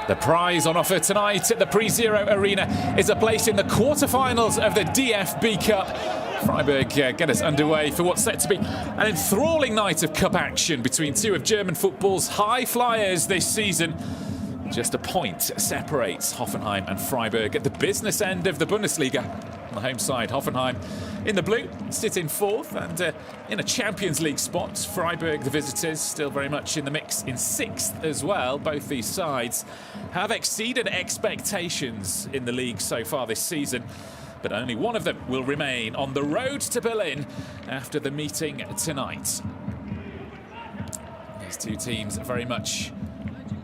The prize on offer tonight at the Pre-Zero Arena is a place in the quarter-finals of the DFB Cup. Freiburg get us underway for what's set to be an enthralling night of cup action between two of German football's high flyers this season. Just a point separates Hoffenheim and Freiburg at the business end of the Bundesliga. On the home side, Hoffenheim in the blue sit in fourth and in a Champions League spot. Freiburg, the visitors, still very much in the mix in sixth as well. Both these sides have exceeded expectations in the league so far this season, but only one of them will remain on the road to Berlin after the meeting tonight. These two teams are very much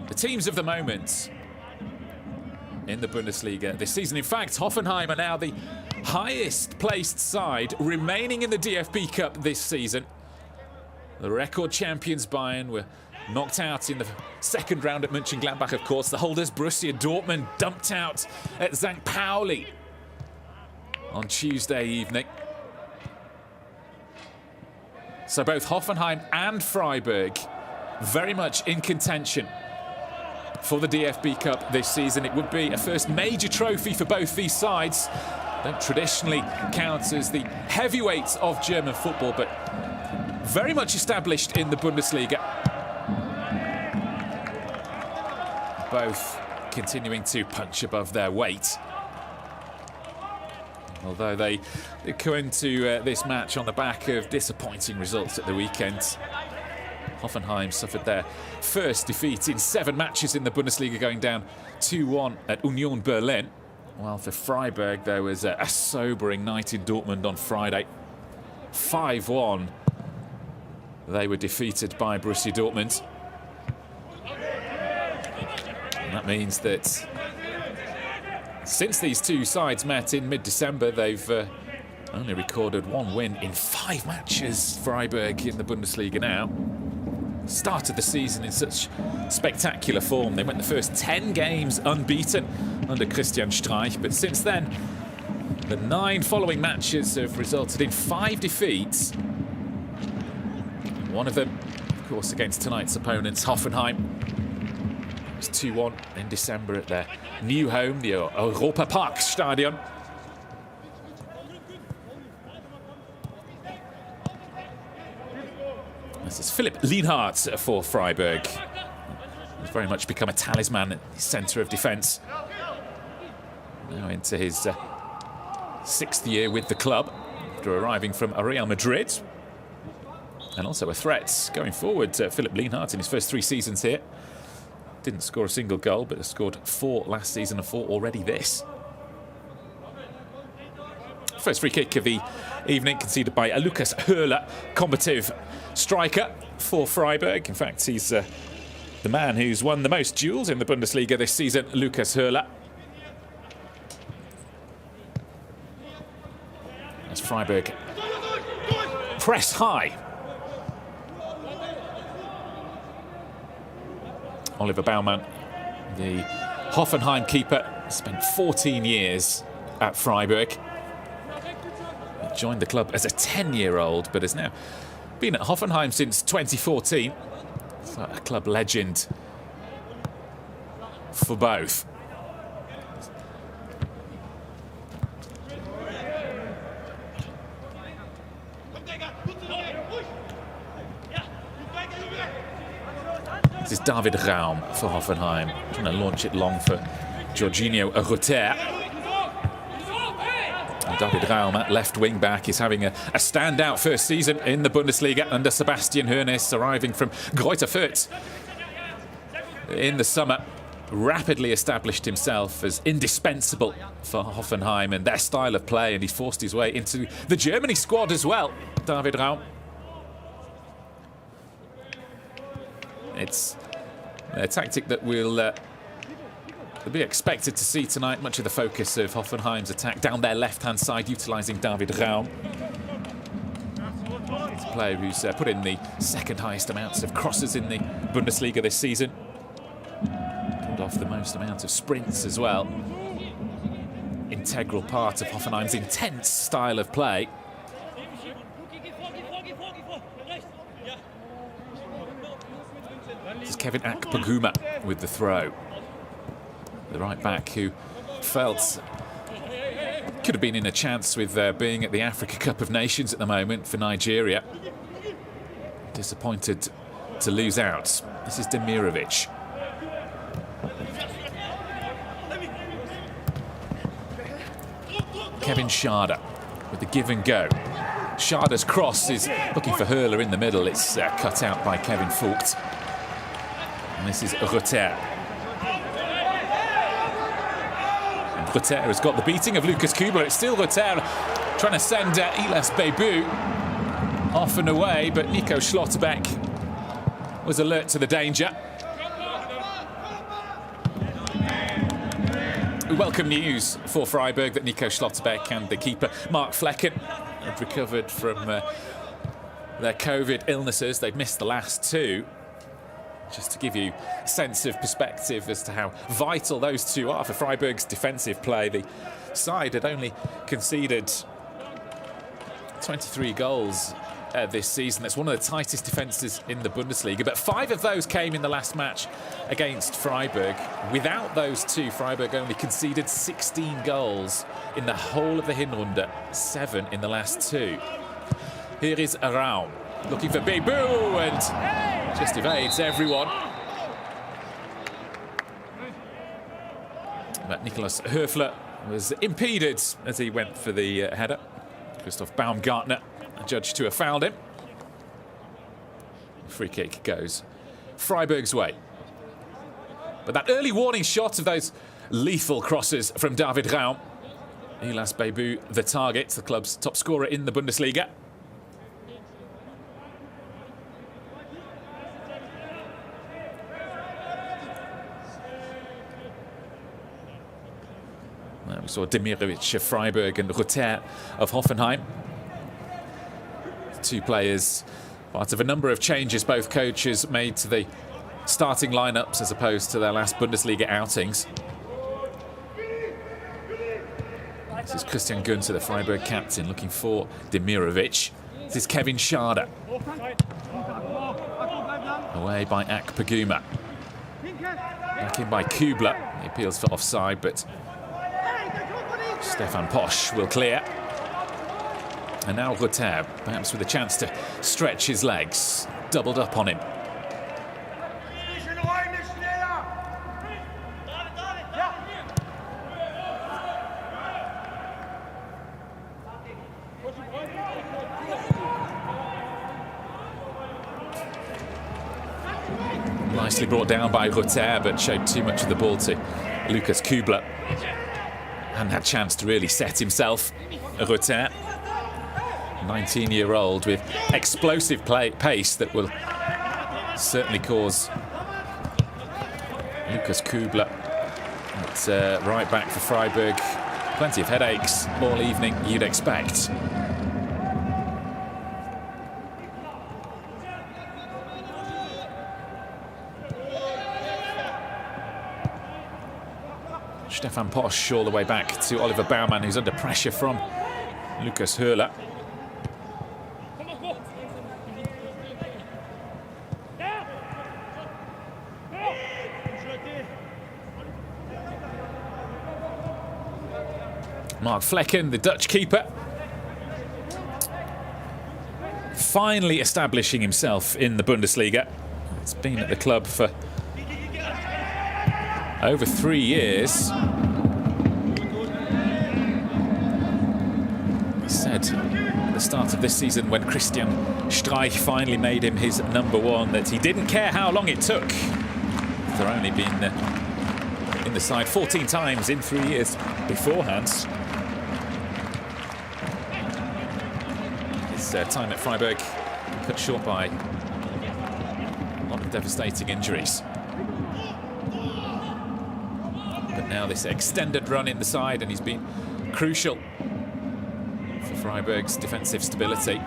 the teams of the moment in the Bundesliga this season. In fact, Hoffenheim are now the highest placed side remaining in the DFB Cup this season. The record champions Bayern were knocked out in the second round at Mönchengladbach, of course. The holders Borussia Dortmund dumped out at St. Pauli on Tuesday evening. So both Hoffenheim and Freiburg very much in contention for the DFB Cup this season. It would be a first major trophy for both these sides. Don't traditionally count as the heavyweights of German football, but very much established in the Bundesliga. Both continuing to punch above their weight. Although they go into this match on the back of disappointing results at the weekend. Hoffenheim suffered their first defeat in 7 matches in the Bundesliga, going down 2-1 at Union Berlin. While for Freiburg, there was a sobering night in Dortmund on Friday. 5-1. They were defeated by Borussia Dortmund. And that means that since these two sides met in mid-December, they've only recorded 1 win in 5 matches. Freiburg in the Bundesliga now. Started the season in such spectacular form. They went the first 10 games unbeaten under Christian Streich, but since then, the 9 following matches have resulted in 5 defeats. One of them, of course, against tonight's opponents, Hoffenheim. It was 2-1 in December at their new home, the Europa Park Stadion. This is Philipp Lienhardt for Freiburg. He's very much become a talisman at the centre of defence. Now into his 6th year with the club after arriving from Real Madrid. And also a threat going forward. Philipp Lienhardt in his first 3 seasons here didn't score a single goal, but has scored 4 last season and 4 already this. First free kick of the evening conceded by Lukas Höhler, combative striker for Freiburg. In fact, he's the man who's won the most duels in the Bundesliga this season, Lukas Höhler. As Freiburg press high. Oliver Baumann, the Hoffenheim keeper, spent 14 years at Freiburg. He joined the club as a 10-year-old, but has now been at Hoffenheim since 2014. So a club legend for both. This is David Raum for Hoffenheim, trying to launch it long for Jorginho Rutter. And David Raum, at left wing back, is having a standout first season in the Bundesliga under Sebastian Hoeneß, arriving from Greuther Fürth in the summer. Rapidly established himself as indispensable for Hoffenheim and their style of play, and he forced his way into the Germany squad as well, David Raum. It's a tactic that we'll be expected to see tonight. Much of the focus of Hoffenheim's attack down their left-hand side, utilising David Raum. It's a player who's put in the second highest amounts of crosses in the Bundesliga this season. Pulled off the most amount of sprints as well. Integral part of Hoffenheim's intense style of play. This is Kevin Akpoguma with the throw. the right back who felt could have been in a chance with being at the Africa Cup of Nations at the moment for Nigeria. Disappointed to lose out. This is Demirovic. Kevin Schade with the give and go. Schade's cross is looking for Hurler in the middle. It's cut out by Kevin Vogt. And this is Rutter. And Rutter has got the beating of Lucas Kubler. It's still Rutter trying to send Ilas Bebu off and away, but Nico Schlotterbeck was alert to the danger. Welcome news for Freiburg that Nico Schlotterbeck and the keeper Mark Flecken had recovered from their COVID illnesses. They'd missed the last two. Just to give you a sense of perspective as to how vital those two are for Freiburg's defensive play. The side had only conceded 23 goals this season. That's one of the tightest defences in the Bundesliga, but 5 of those came in the last match against Freiburg. Without those two, Freiburg only conceded 16 goals in the whole of the Hinrunde, 7 in the last 2. Here is Araum looking for Bebu and just evades everyone. But Nicolas Höfler was impeded as he went for the header. Christoph Baumgartner judged to have fouled him. Free kick goes Freiburg's way. But that early warning shot of those lethal crosses from David Raum. Ilas Bebu, the target, the club's top scorer in the Bundesliga. We saw Demirovic of Freiburg and Rutter of Hoffenheim. Two players, part of a number of changes both coaches made to the starting lineups as opposed to their last Bundesliga outings. This is Christian Günther, the Freiburg captain, looking for Demirovic. This is Kevin Schade. Away by Akpaguma. Back in by Kubler. He appeals for offside, but Stefan Posch will clear. And now Rutter, perhaps with a chance to stretch his legs, doubled up on him. Nicely brought down by Rutter, but showed too much of the ball to Lucas Kubler. Hadn't had a chance to really set himself. Rutter, 19-year-old with explosive pace that will certainly cause Lucas Kubler at right back for Freiburg plenty of headaches all evening, you'd expect. Stefan Posch all the way back to Oliver Baumann, who's under pressure from Lucas Hurler. Mark Flecken, the Dutch keeper, finally establishing himself in the Bundesliga. He's been at the club for over 3 years. He said at the start of this season, when Christian Streich finally made him his #1, that he didn't care how long it took. They've only been in the side 14 times in 3 years beforehand. His time at Freiburg cut short by a lot of devastating injuries. But now this extended run in the side, and he's been crucial for Freiburg's defensive stability.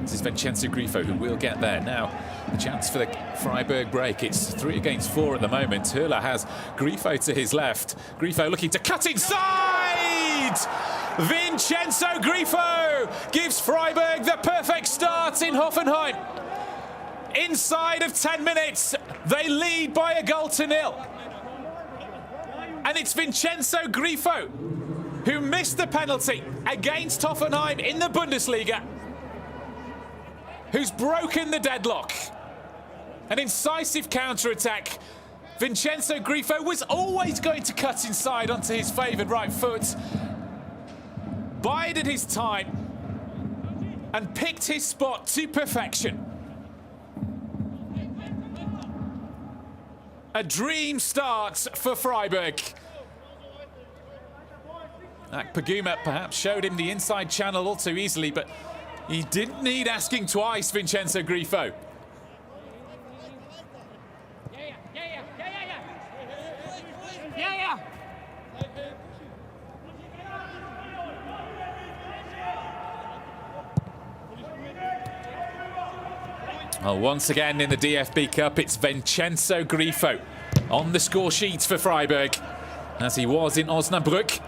This is Vincenzo Grifo, who will get there. Now, the chance for the Freiburg break. It's 3 against 4 at the moment. Hurler has Grifo to his left. Grifo looking to cut inside! Vincenzo Grifo gives Freiburg the perfect start in Hoffenheim. Inside of 10 minutes, they lead by 1-0. And it's Vincenzo Grifo who missed the penalty against Hoffenheim in the Bundesliga, who's broken the deadlock. An incisive counter-attack. Vincenzo Grifo was always going to cut inside onto his favoured right foot, bided his time and picked his spot to perfection. A dream start for Freiburg. Paguma perhaps showed him the inside channel all too easily, but he didn't need asking twice, Vincenzo Grifo. Well, once again in the DFB Cup, it's Vincenzo Grifo on the score sheets for Freiburg, as he was in Osnabrück.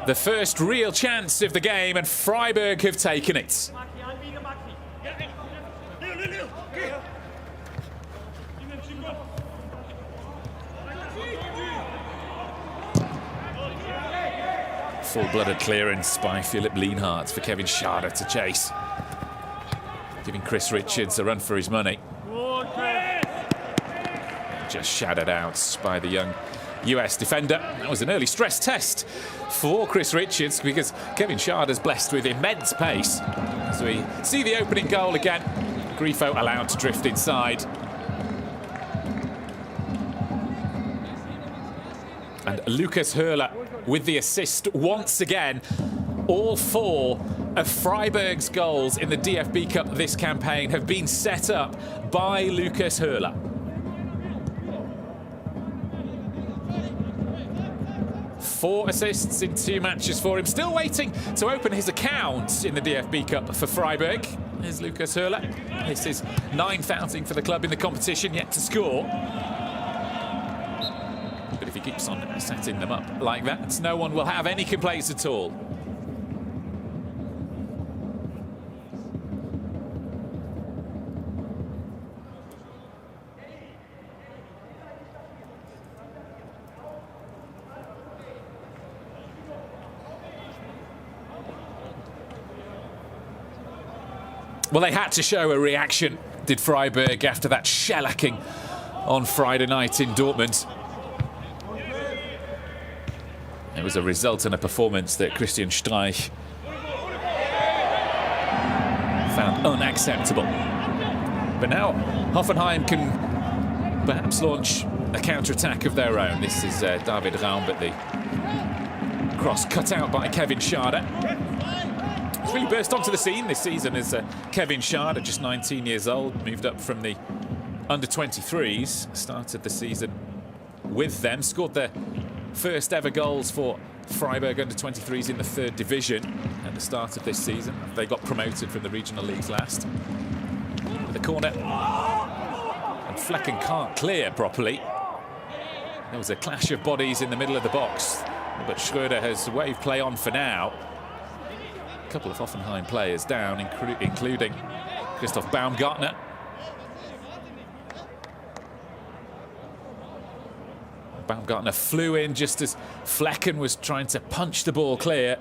The first real chance of the game, and Freiburg have taken it. Full-blooded clearance by Philipp Lienhardt for Kevin Schade to chase, giving Chris Richards a run for his money. Just shadowed out by the young US defender. That was an early stress test for Chris Richards, because Kevin Schade is blessed with immense pace. As we see the opening goal again, Grifo allowed to drift inside. And Lucas Höhler with the assist once again. All 4 of Freiburg's goals in the DFB Cup this campaign have been set up by Lucas Höhler. Four assists in 2 matches for him. Still waiting to open his account in the DFB Cup for Freiburg. Here's Lucas Höhler. This is 9th outing for the club in the competition, yet to score. But if he keeps on setting them up like that, no one will have any complaints at all. Well, they had to show a reaction, did Freiburg, after that shellacking on Friday night in Dortmund. It was a result and a performance that Christian Streich found unacceptable. But now Hoffenheim can perhaps launch a counter-attack of their own. This is David Raum, but the cross cut out by Kevin Schade. He's really burst onto the scene this season as Kevin Schade, just 19 years old, moved up from the under-23s, started the season with them, scored their first ever goals for Freiburg under-23s in the 3rd division at the start of this season. They got promoted from the regional leagues last. The corner, and Flecken can't clear properly. There was a clash of bodies in the middle of the box, but Schröder has waved play on for now. A couple of Hoffenheim players down, including Christoph Baumgartner. Baumgartner flew in just as Flecken was trying to punch the ball clear.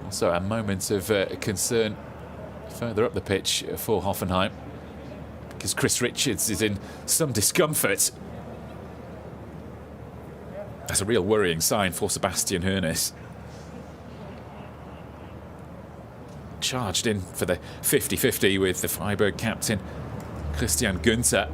Also a moment of concern further up the pitch for Hoffenheim, because Chris Richards is in some discomfort. That's a real worrying sign for Sebastian Hoeneß. Charged in for the 50-50 with the Freiburg captain, Christian Günther.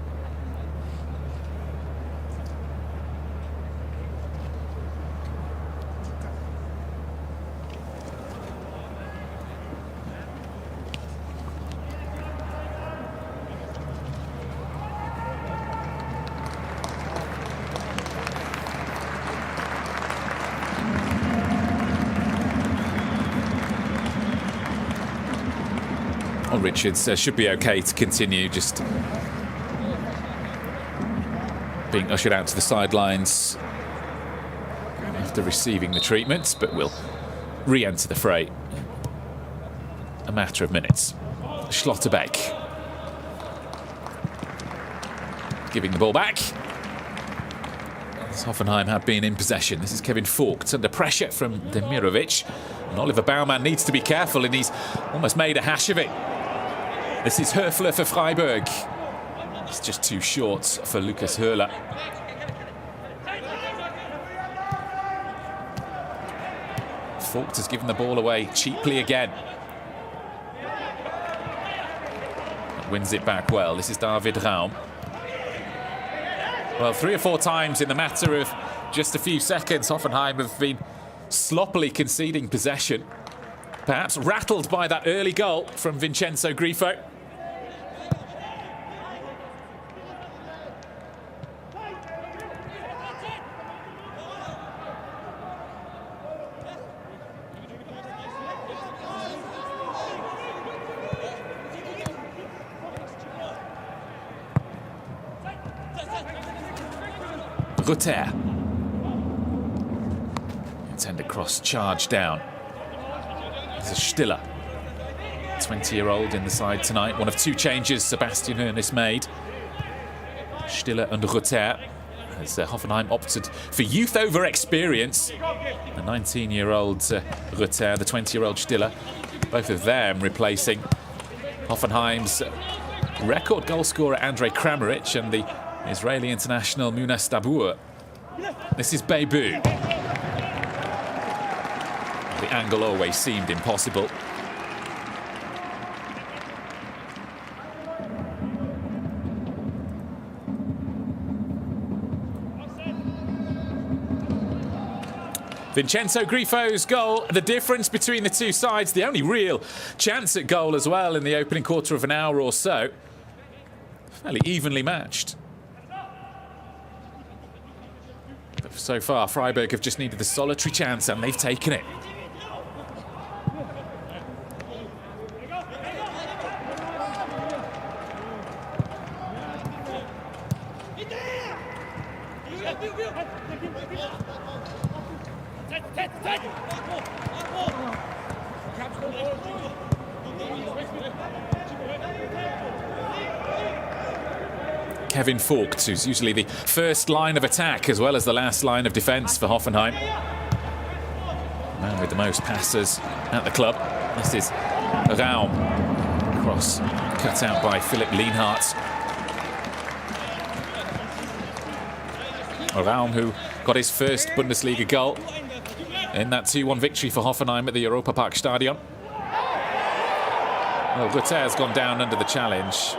Richards should be okay to continue, just being ushered out to the sidelines after receiving the treatment, but will re-enter the fray. A matter of minutes. Schlotterbeck giving the ball back. As Hoffenheim have been in possession. This is Kevin Vogt under pressure from Demirovic. And Oliver Baumann needs to be careful, and he's almost made a hash of it. This is Höfler for Freiburg. It's just too short for Lukas Höhler. Vogt has given the ball away cheaply again. Wins it back well. This is David Raum. Well, 3 or 4 times in the matter of just a few seconds, Hoffenheim have been sloppily conceding possession. Perhaps rattled by that early goal from Vincenzo Grifo. Rutter. Intended cross charge down. This is Stiller. 20-year-old in the side tonight. One of 2 changes Sebastian Hoeneß made. Stiller and Rutter. As Hoffenheim opted for youth over experience. The 19-year-old Rutter, the 20-year-old Stiller. Both of them replacing Hoffenheim's record goalscorer Andrej Kramaric and the Israeli international Munas Dabbur. This is Bebu. The angle always seemed impossible. Vincenzo Grifo's goal, the difference between the two sides, the only real chance at goal as well in the opening quarter of an hour or so. Fairly evenly matched. But so far, Freiburg have just needed the solitary chance, and they've taken it. Kevin Vogt, who's usually the first line of attack as well as the last line of defence for Hoffenheim. Man with the most passes at the club. This is Raum. Cross cut out by Philipp Lienhardt. Raum, who got his first Bundesliga goal in that 2-1 victory for Hoffenheim at the Europa Park Stadion. Well, Rutter has gone down under the challenge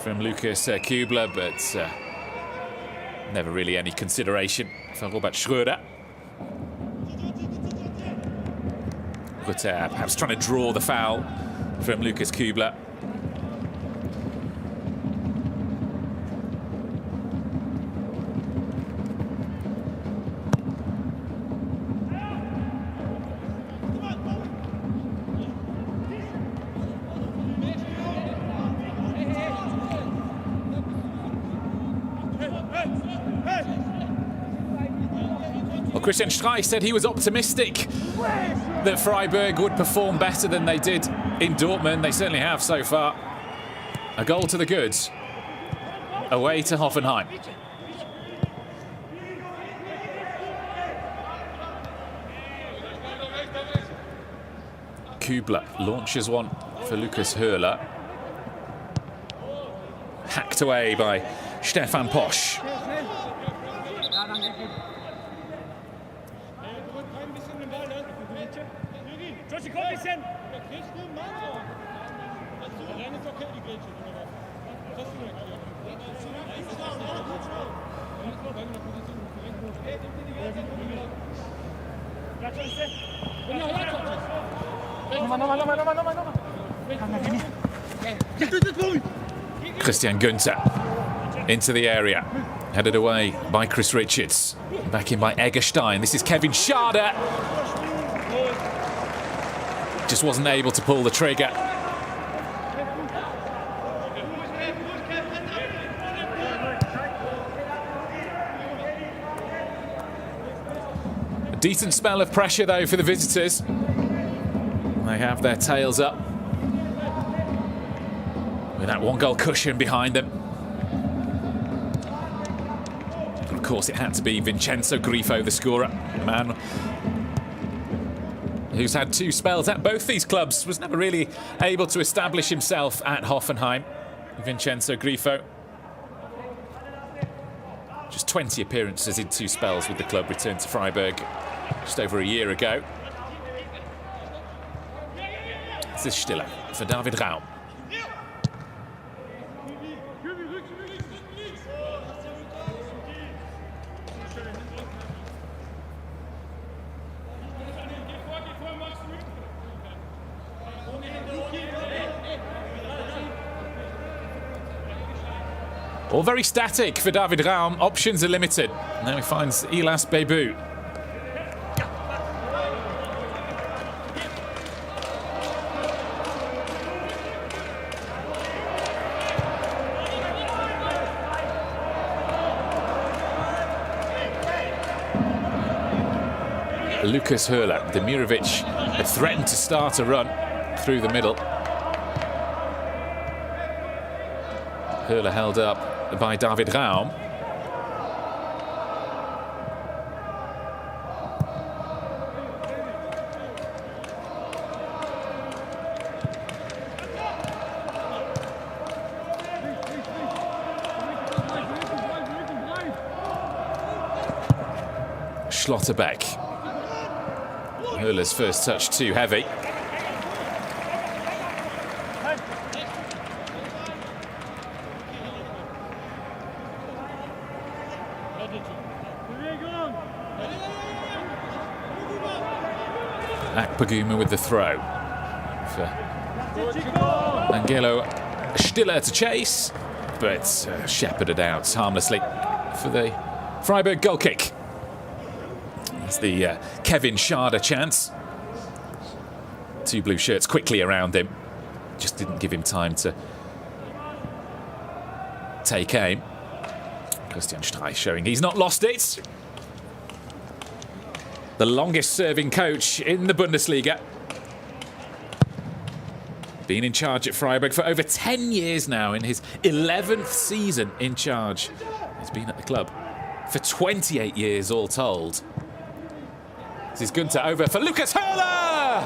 from Lukas Kübler, but never really any consideration for Robert Schröder. Rutter perhaps trying to draw the foul from Lukas Kübler. Christian Streich said he was optimistic that Freiburg would perform better than they did in Dortmund. They certainly have so far. A goal to the good. Away to Hoffenheim. Kübler launches one for Lukas Höhler. Hacked away by Stefan Posch. Christian Günther into the area, headed away by Chris Richards, back in by Eggestein. This is Kevin Schade. Just wasn't able to pull the trigger. Decent spell of pressure, though, for the visitors. They have their tails up with that one-goal cushion behind them. Of course, it had to be Vincenzo Grifo, the scorer. A man who's had 2 spells at both these clubs, was never really able to establish himself at Hoffenheim. Vincenzo Grifo. Just 20 appearances in 2 spells with the club, returned to Freiburg just over a year ago. This is Stiller for David Raum. All very static for David Raum. Options are limited. Now he finds Ilas Bebu. Lucas Höhler. Demirovic had threatened to start a run through the middle. Höhler held up by David Raum. Schlotterbeck. Höhler's first touch too heavy. Akpaguma with the throw for Angelo Stiller to chase, but shepherded out harmlessly for the Freiburg goal kick. It's the Kevin Schade chance. 2 blue shirts quickly around him, just didn't give him time to take aim. Christian Streich showing he's not lost it. The longest serving coach in the Bundesliga. Been in charge at Freiburg for over 10 years now, in his 11th season in charge. He's been at the club for 28 years all told. This is Günther over for Lucas Höhler!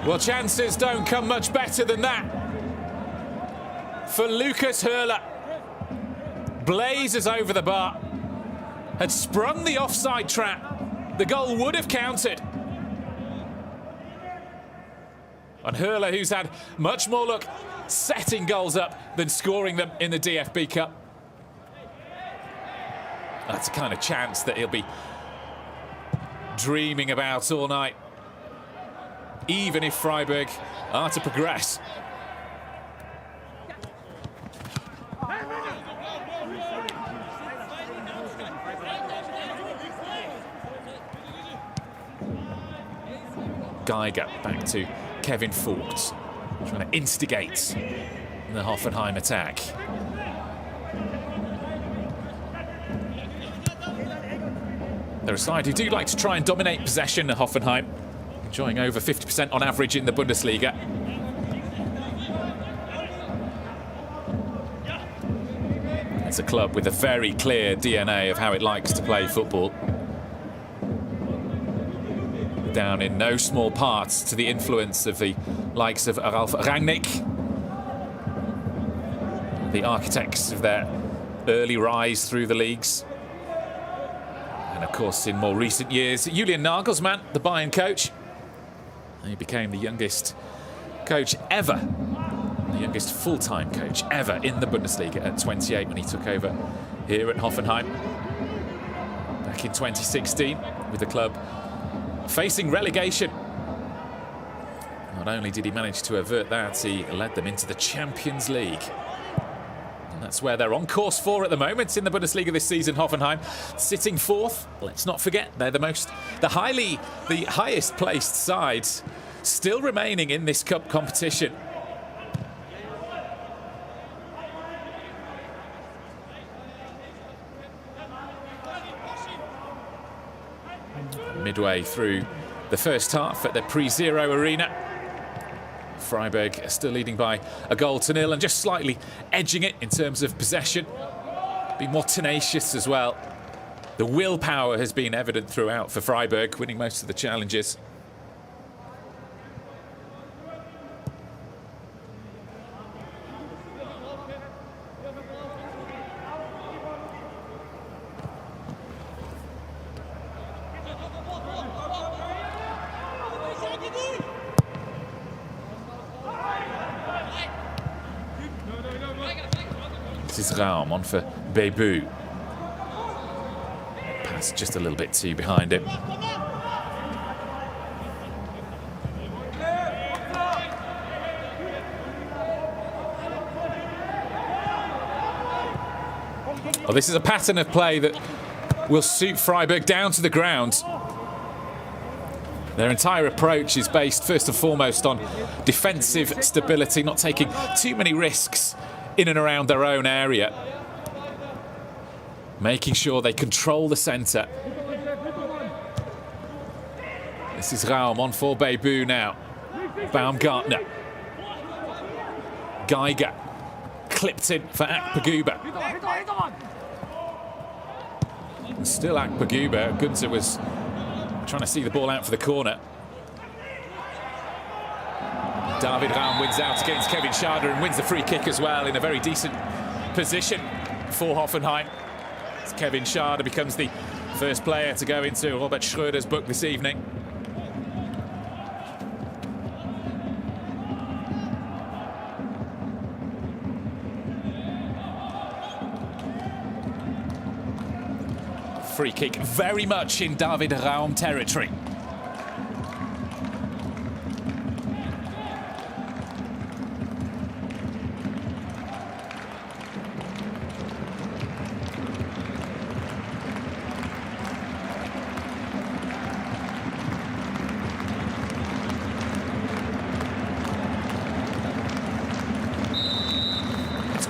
Well, chances don't come much better than that for Lucas Höhler. Blazes over the bar. Had sprung the offside trap. The goal would have counted. And Höhler, who's had much more luck setting goals up than scoring them in the DFB Cup. That's the kind of chance that he'll be dreaming about all night, even if Freiburg are to progress. Geiger back to Kevin Vogt, trying to instigate the Hoffenheim attack. They're a side who do like to try and dominate possession at Hoffenheim, enjoying over 50% on average in the Bundesliga. It's a club with a very clear DNA of how it likes to play football. Down in no small part to the influence of the likes of Ralf Rangnick, the architects of their early rise through the leagues. And of course, in more recent years, Julian Nagelsmann, the Bayern coach. He became the youngest coach ever, the youngest full-time coach ever in the Bundesliga at 28 when he took over here at Hoffenheim back in 2016 with the club facing relegation. Not only did he manage to avert that, he led them into the Champions League. And that's where they're on course for at the moment in the Bundesliga this season. Hoffenheim sitting 4th. Let's not forget, they're the highest placed side still remaining in this cup competition. Midway through the first half at the Pre-Zero Arena. Freiburg still leading by a 1-0 and just slightly edging it in terms of possession. Be more tenacious as well. The willpower has been evident throughout for Freiburg, winning most of the challenges. This is Raum on for Bebu. Pass just a little bit too behind him. Well, this is a pattern of play that will suit Freiburg down to the ground. Their entire approach is based first and foremost on defensive stability, not taking too many risks in and around their own area, making sure they control the centre. This is Raum on for Bebu now. Baumgartner. Geiger. Clipped in for Akpogba. Still Akpogba. Gunther was trying to see the ball out for the corner. David Raum wins out against Kevin Schade and wins the free kick as well in a very decent position for Hoffenheim. As Kevin Schade becomes the first player to go into Robert Schröder's book this evening. Free kick very much in David Raum territory.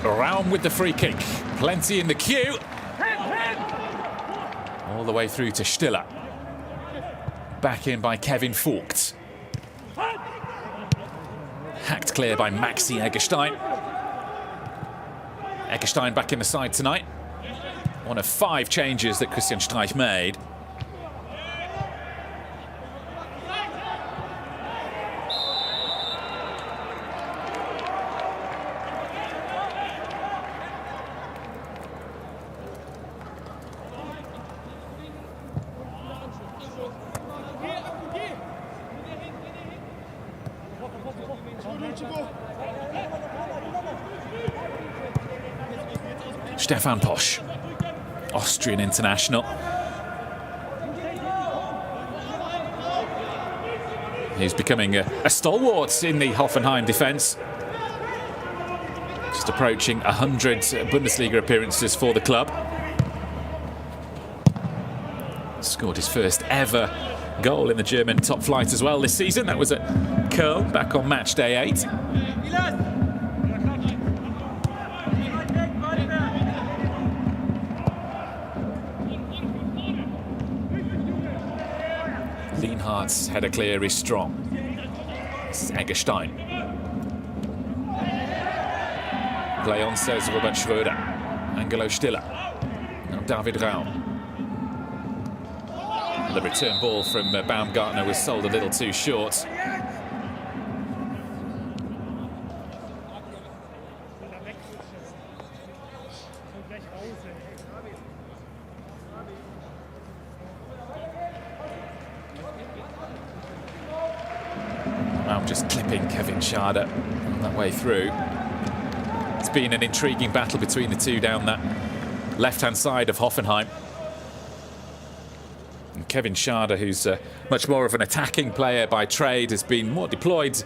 Raum with the free kick. Plenty in the queue. All the way through to Stiller. Back in by Kevin Vogt. Hacked clear by Maxi Eggestein. Eggestein back in the side tonight. One of 5 changes that Christian Streich made. Stefan Posch, Austrian international. He's becoming a stalwart in the Hoffenheim defence. Just approaching 100 Bundesliga appearances for the club. Scored his first ever goal in the German top flight as well this season. That was at Köln back on match day 8. Lienhardt's header clear is strong. This is Eggestein. Play on, says Robert Schröder. Angelo Stiller. Now David Raum. The return ball from Baumgartner was sold a little too short. Just clipping Kevin Schade on that way through. It's been an intriguing battle between the two down that left-hand side of Hoffenheim. And Kevin Schade, who's much more of an attacking player by trade, has been more deployed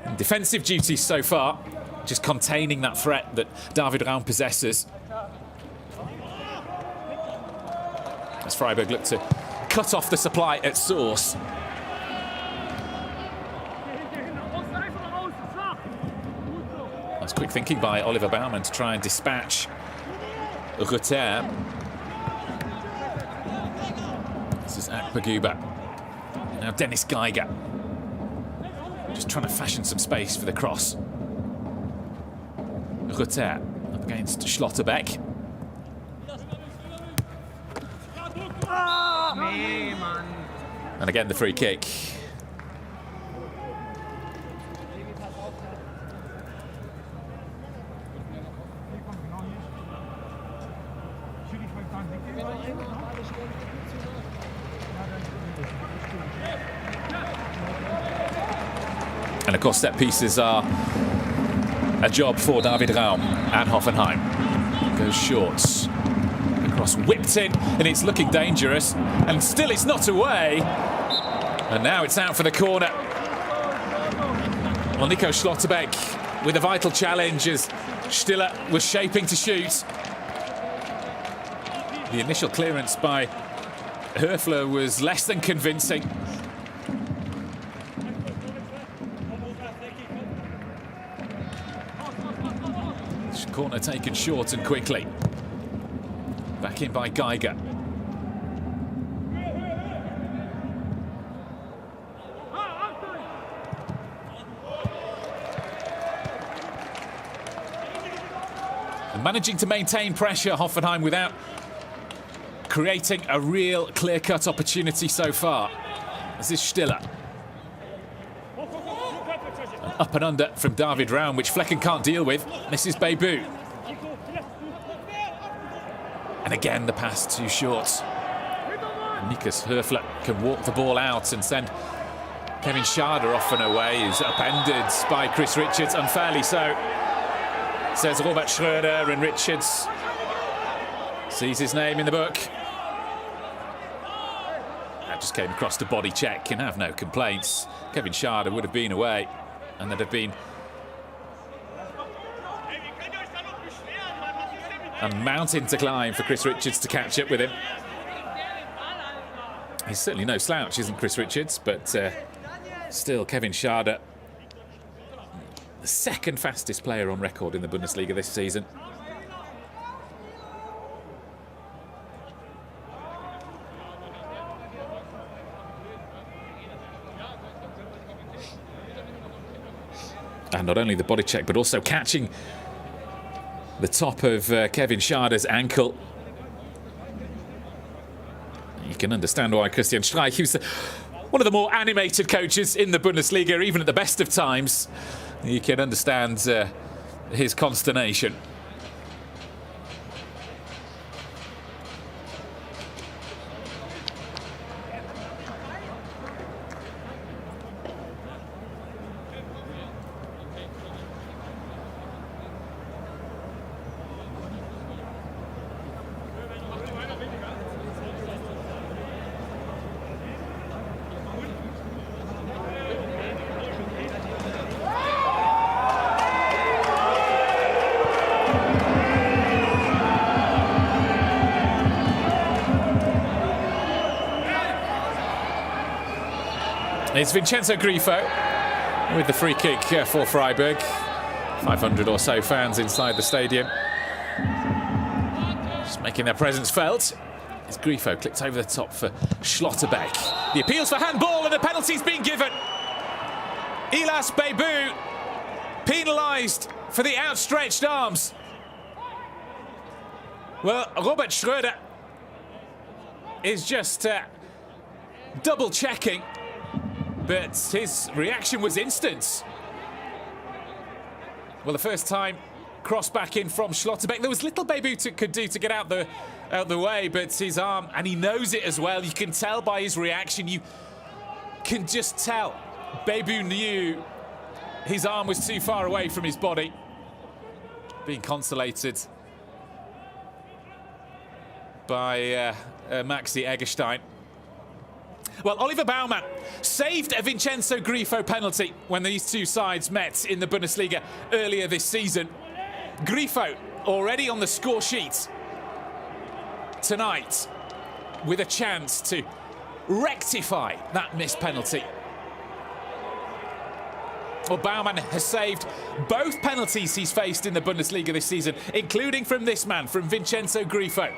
in defensive duties so far, just containing that threat that David Raum possesses. As Freiburg look to cut off the supply at source. That's quick thinking by Oliver Baumann to try and dispatch Rutter. This is Akpaguba. Now Dennis Geiger. Just trying to fashion some space for the cross. Rutter up against Schlotterbeck. And again the free kick. And of course set pieces are a job for David Raum at Hoffenheim. Goes short. The cross whipped in and it's looking dangerous. And still it's not away. And now it's out for the corner. Well, Nico Schlotterbeck with a vital challenge as Stiller was shaping to shoot. The initial clearance by Höfler was less than convincing. Corner taken short and quickly. Back in by Geiger. And managing to maintain pressure, Hoffenheim, without creating a real clear-cut opportunity so far. This is Stiller. Up and under from David Raum, which Flecken can't deal with. This is Bebu. And again, the pass too short. Nikas Höfler can walk the ball out and send Kevin Schade off and away. He's upended by Chris Richards, unfairly so. Says Robert Schröder, and Richards sees his name in the book. That just came across the body check, can have no complaints. Kevin Schade would have been away. And there'd have been a mountain to climb for Chris Richards to catch up with him. He's certainly no slouch, isn't Chris Richards, but still Kevin Schade, the second fastest player on record in the Bundesliga this season. And not only the body check, but also catching the top of Kevin Schade's ankle. You can understand why Christian Streich, he was one of the more animated coaches in the Bundesliga, even at the best of times. You can understand his consternation. It's Vincenzo Grifo with the free kick for Freiburg. 500 or so fans inside the stadium, just making their presence felt. As Grifo clicked over the top for Schlotterbeck. The appeals for handball and the penalty's been given. Ilas Bebu penalised for the outstretched arms. Well, Robert Schröder is just double checking. But his reaction was instant. Well, the first time, cross back in from Schlotterbeck. There was little Bebu could do to get out the way, but his arm, and he knows it as well. You can tell by his reaction. You can just tell Bebu knew his arm was too far away from his body. Being consolated by Maxi Eggestein. Well, Oliver Baumann saved a Vincenzo Grifo penalty when these two sides met in the Bundesliga earlier this season. Grifo already on the score sheet tonight with a chance to rectify that missed penalty. Well, Baumann has saved both penalties he's faced in the Bundesliga this season, including from this man, from Vincenzo Grifo.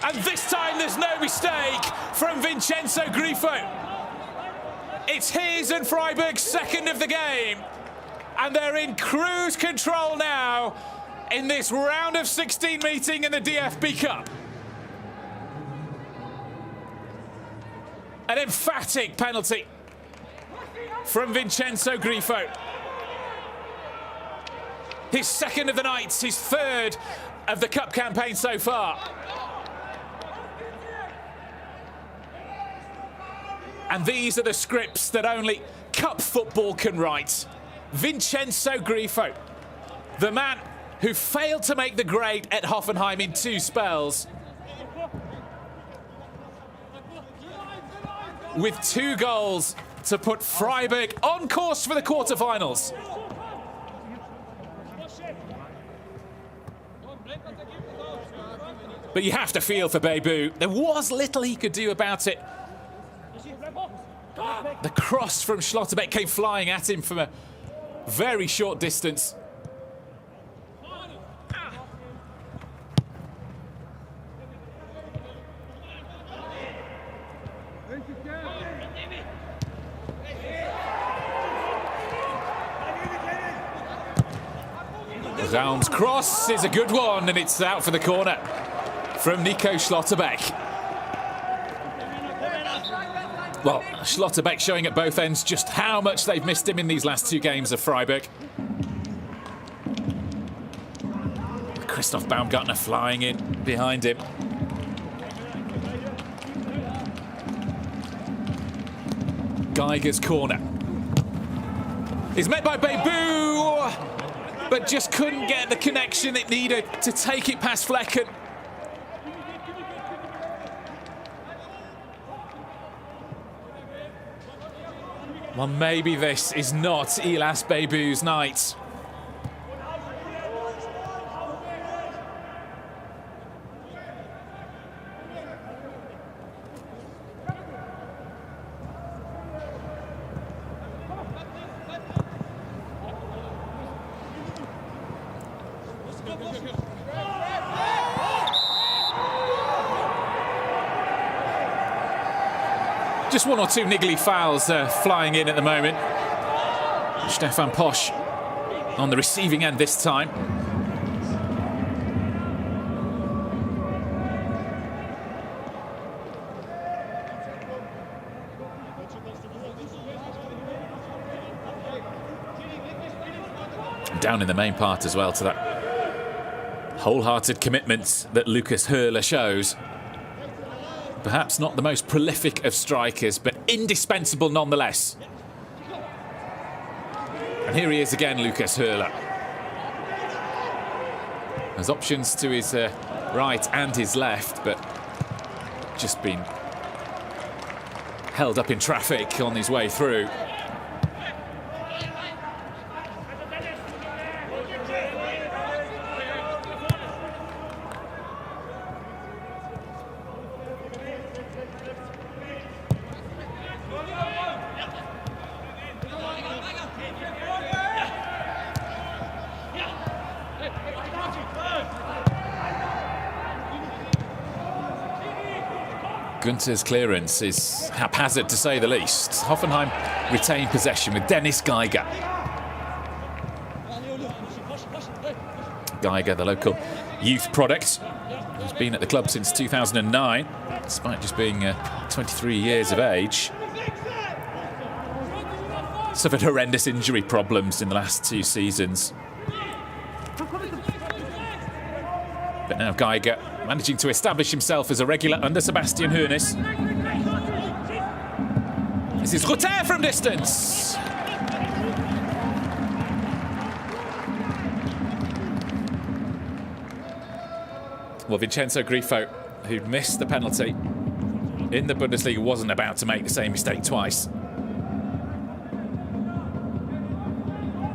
And this time there's no mistake from Vincenzo Grifo. It's his and Freiburg's second of the game. And they're in cruise control now in this round of 16 meeting in the DFB Cup. An emphatic penalty from Vincenzo Grifo. His second of the night, his third of the cup campaign so far. And these are the scripts that only cup football can write. Vincenzo Grifo, the man who failed to make the grade at Hoffenheim in 2 spells, with 2 goals to put Freiburg on course for the quarterfinals. But you have to feel for Bebu. There was little he could do about it. The cross from Schlotterbeck came flying at him from a very short distance. Zaun's cross is a good one, and it's out for the corner from Nico Schlotterbeck. Well, Schlotterbeck showing at both ends just how much they've missed him in these last 2 games of Freiburg. Christoph Baumgartner flying in behind him. Geiger's corner is met by Bebu, but just couldn't get the connection it needed to take it past Flecken. Well, maybe this is not Ilas Bebu's night. Just 1 or 2 niggly fouls flying in at the moment. Stefan Posch on the receiving end this time. Down in the main part as well to that wholehearted commitment that Lucas Höhler shows. Perhaps not the most prolific of strikers, but indispensable nonetheless. And here he is again, Lucas Höhler. Has options to his right and his left, but just been held up in traffic on his way through. Gunter's clearance is haphazard to say the least. Hoffenheim retain possession with Dennis Geiger. Geiger, the local youth product, who's been at the club since 2009, despite just being 23 years of age. Suffered horrendous injury problems in the last 2 seasons. But now Geiger managing to establish himself as a regular under Sebastian Hoeneß. This is Rutter from distance. Well, Vincenzo Grifo, who'd missed the penalty in the Bundesliga, wasn't about to make the same mistake twice.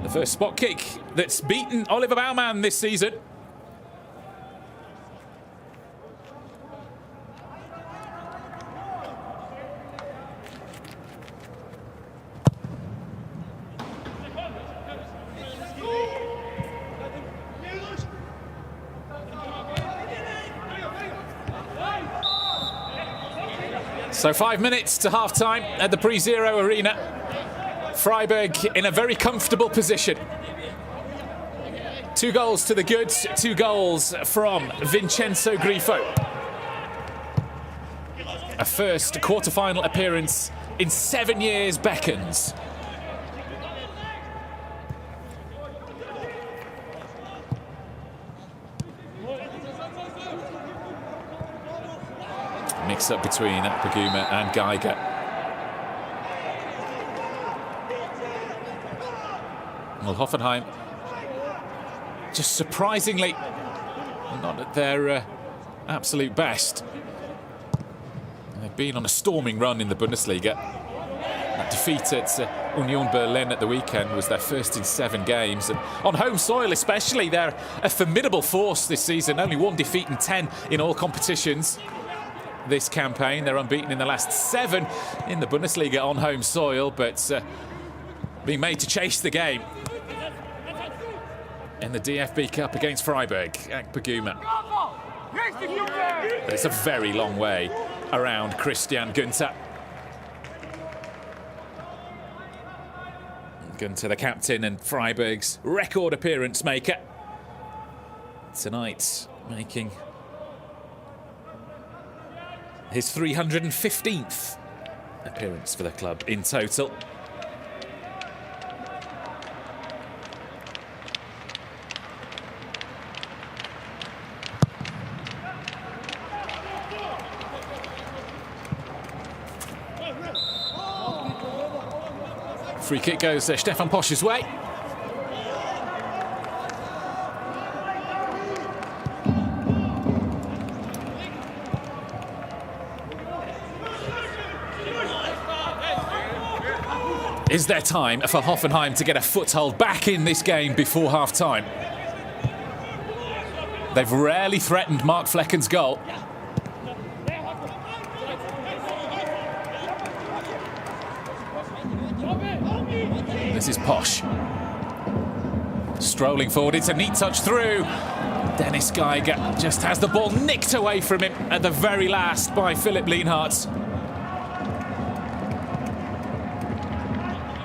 The first spot kick that's beaten Oliver Baumann this season. So 5 minutes to half-time at the Pre-Zero Arena. Freiburg in a very comfortable position. 2 goals to the good, 2 goals from Vincenzo Grifo. A first quarter-final appearance in 7 years beckons. Mix-up between Paguma and Geiger. Well, Hoffenheim just surprisingly not at their absolute best. They've been on a storming run in the Bundesliga. That defeat at Union Berlin at the weekend was their first in 7 games. And on home soil especially, they're a formidable force this season. Only 1 defeat in 10 in all competitions this campaign. They're unbeaten in the last 7 in the Bundesliga on home soil, but being made to chase the game in the DFB Cup against Freiburg at Paguma. But it's a very long way around Christian Günther. Günther, the captain and Freiburg's record appearance maker. Tonight, making his 315th appearance for the club in total. Free kick goes Stefan Posch's way. Is there time for Hoffenheim to get a foothold back in this game before half-time? They've rarely threatened Mark Flecken's goal. This is Posch. Strolling forward, it's a neat touch through. Dennis Geiger just has the ball nicked away from him at the very last by Philipp Lienhardt.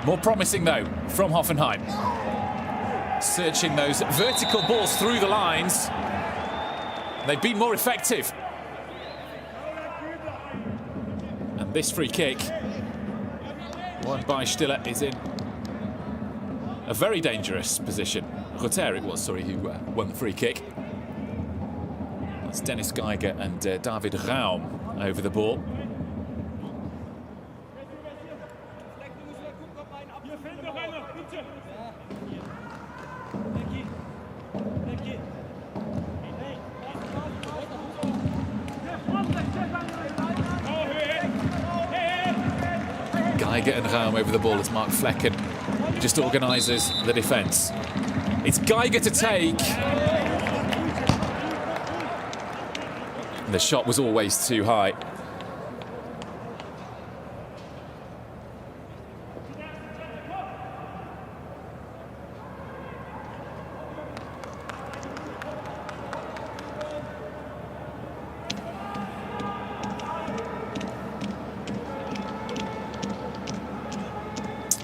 More promising, though, from Hoffenheim. Searching those vertical balls through the lines. They've been more effective. And this free kick, won by Stiller, is in a very dangerous position. Rotter it was, sorry, who won the free kick. That's Dennis Geiger and David Raum over the ball. Geiger and Raum over the ball as Mark Flecken just organises the defence. It's Geiger to take. The shot was always too high.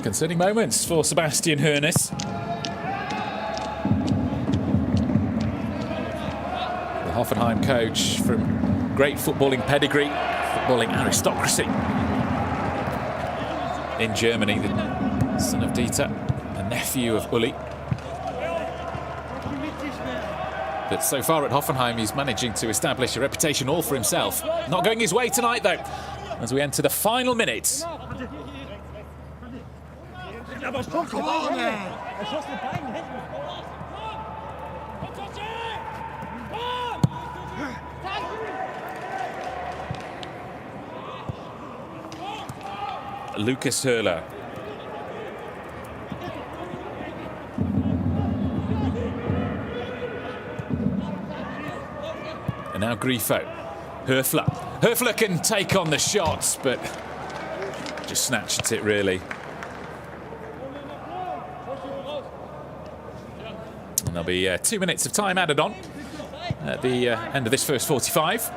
Concerning moments for Sebastian Hoeneß. The Hoffenheim coach from great footballing pedigree, footballing aristocracy in Germany, the son of Dieter, the nephew of Uli. But so far at Hoffenheim, he's managing to establish a reputation all for himself. Not going his way tonight, though, as we enter the final minutes. Lucas Höhler. And now Grifo. Höfler. Höfler can take on the shots, but just snatched at it, really. And there'll be 2 minutes of time added on at the end of this first 45.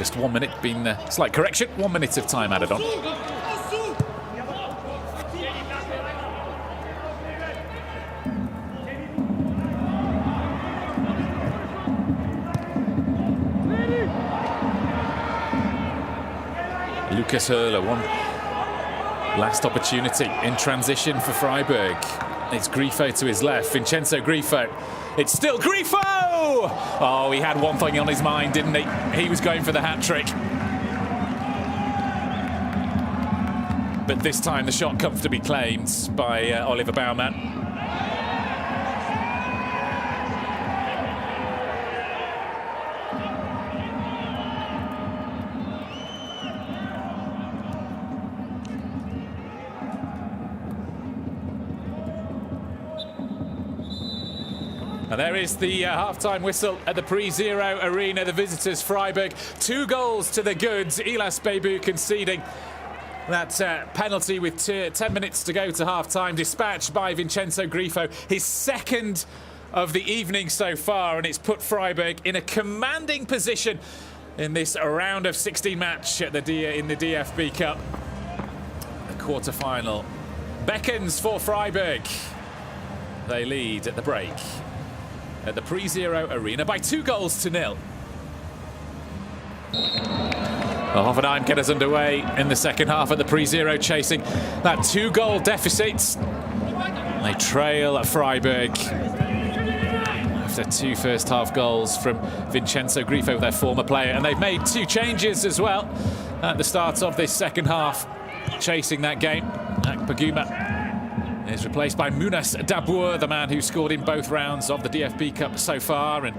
just 1 minute, been a slight correction, 1 minute of time added on. Lucas Höhler, one last opportunity in transition for Freiburg. It's Grifo to his left, Vincenzo Grifo. It's still Grifo! Oh, he had one thing on his mind, didn't he? He was going for the hat-trick. But this time the shot comfortably claimed by Oliver Baumann. And there is the half-time whistle at the Pre-Zero Arena. The visitors, Freiburg, 2 goals to the goods. Ilas Beibu conceding that penalty with 10 minutes to go to half-time, dispatched by Vincenzo Grifo, his second of the evening so far, and it's put Freiburg in a commanding position in this round of 16 match at in the DFB Cup. The quarter-final beckons for Freiburg. They lead at the break at the Pre-Zero Arena by 2 goals to 0. Well, Hoffenheim get us underway in the second half at the Pre-Zero, chasing that 2-goal deficit. They trail at Freiburg after 2 first-half goals from Vincenzo Grifo, their former player, and they've made 2 changes as well at the start of this second half, chasing that game. Akpaguma is replaced by Munas Dabour, the man who scored in both rounds of the DFB Cup so far, and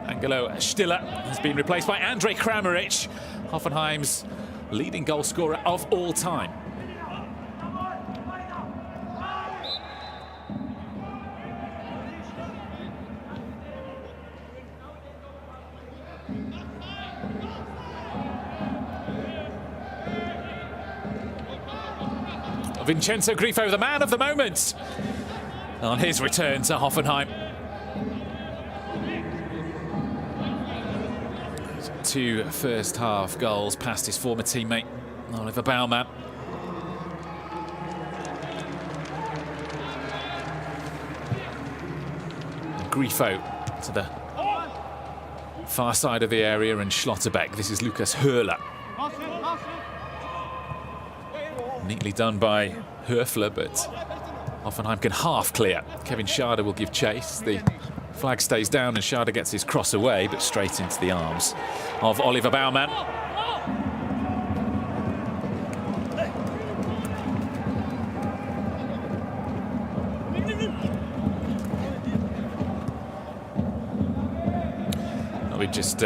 Angelo Stiller has been replaced by Andrej Kramaric, Hoffenheim's leading goal scorer of all time. Vincenzo Grifo, the man of the moment, on his return to Hoffenheim. 2 first-half goals past his former teammate, Oliver Baumann. Grifo to the far side of the area, and Schlotterbeck. This is Lucas Höhler. Neatly done by Höfler, but Hoffenheim can half clear. Kevin Schade will give chase. The flag stays down and Schade gets his cross away, but straight into the arms of Oliver Baumann. We just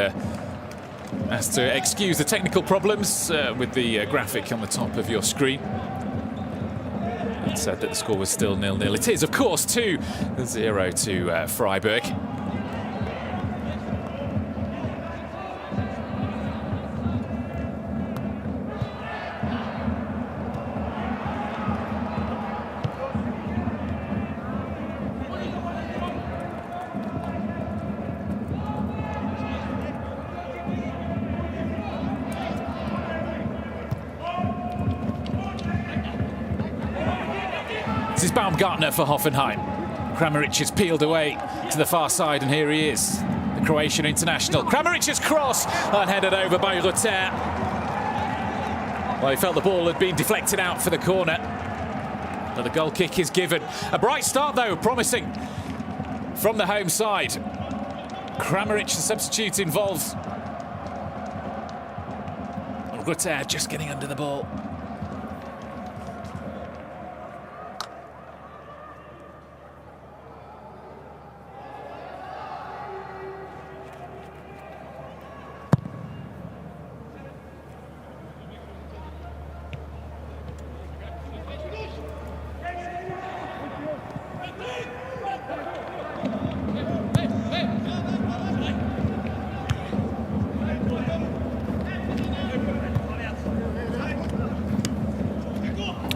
asked to excuse the technical problems with the graphic on the top of your screen. It said that the score was still 0-0. It is, of course, 2-0 to Freiburg. This is Baumgartner for Hoffenheim. Kramaric has peeled away to the far side, and here he is, the Croatian international. Kramaric's cross, and headed over by Rutter. Well, he felt the ball had been deflected out for the corner, but the goal kick is given. A bright start, though, promising from the home side. Kramaric, the substitute, involved. Rutter just getting under the ball.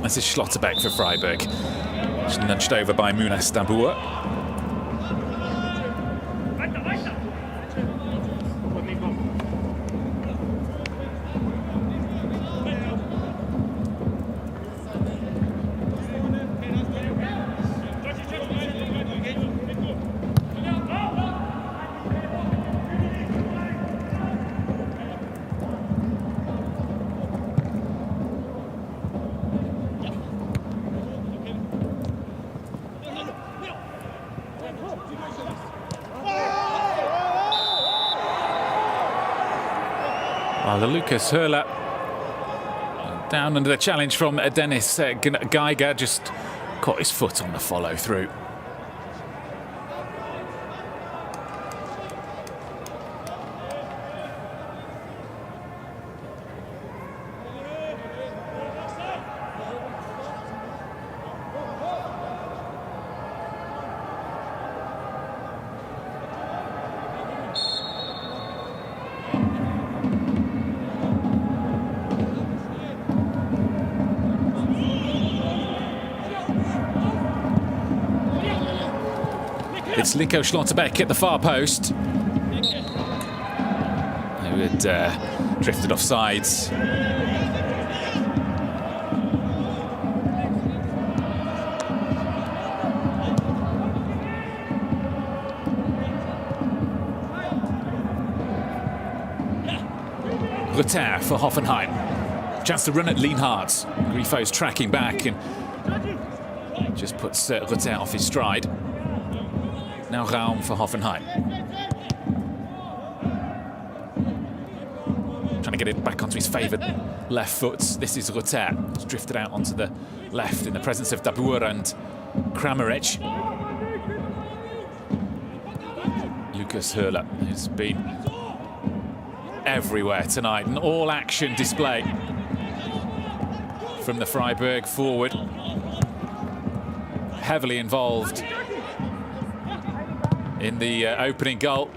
This is Schlotterbeck for Freiburg. Just nudged over by Munas Dabour. The Lucas Hurler down under the challenge from Dennis Geiger, just caught his foot on the follow through. It's Nico Schlotterbeck at the far post, who had drifted off sides. Rutter for Hoffenheim. Chance to run at Lienhardt. Grifo's tracking back and just puts Rutter off his stride. Now Raum for Hoffenheim. Trying to get it back onto his favoured left foot. This is Rutter. He's drifted out onto the left in the presence of Dabur and Kramaric. Lucas Hurler has been everywhere tonight. An all-action display from the Freiburg forward. Heavily involved in the opening goal,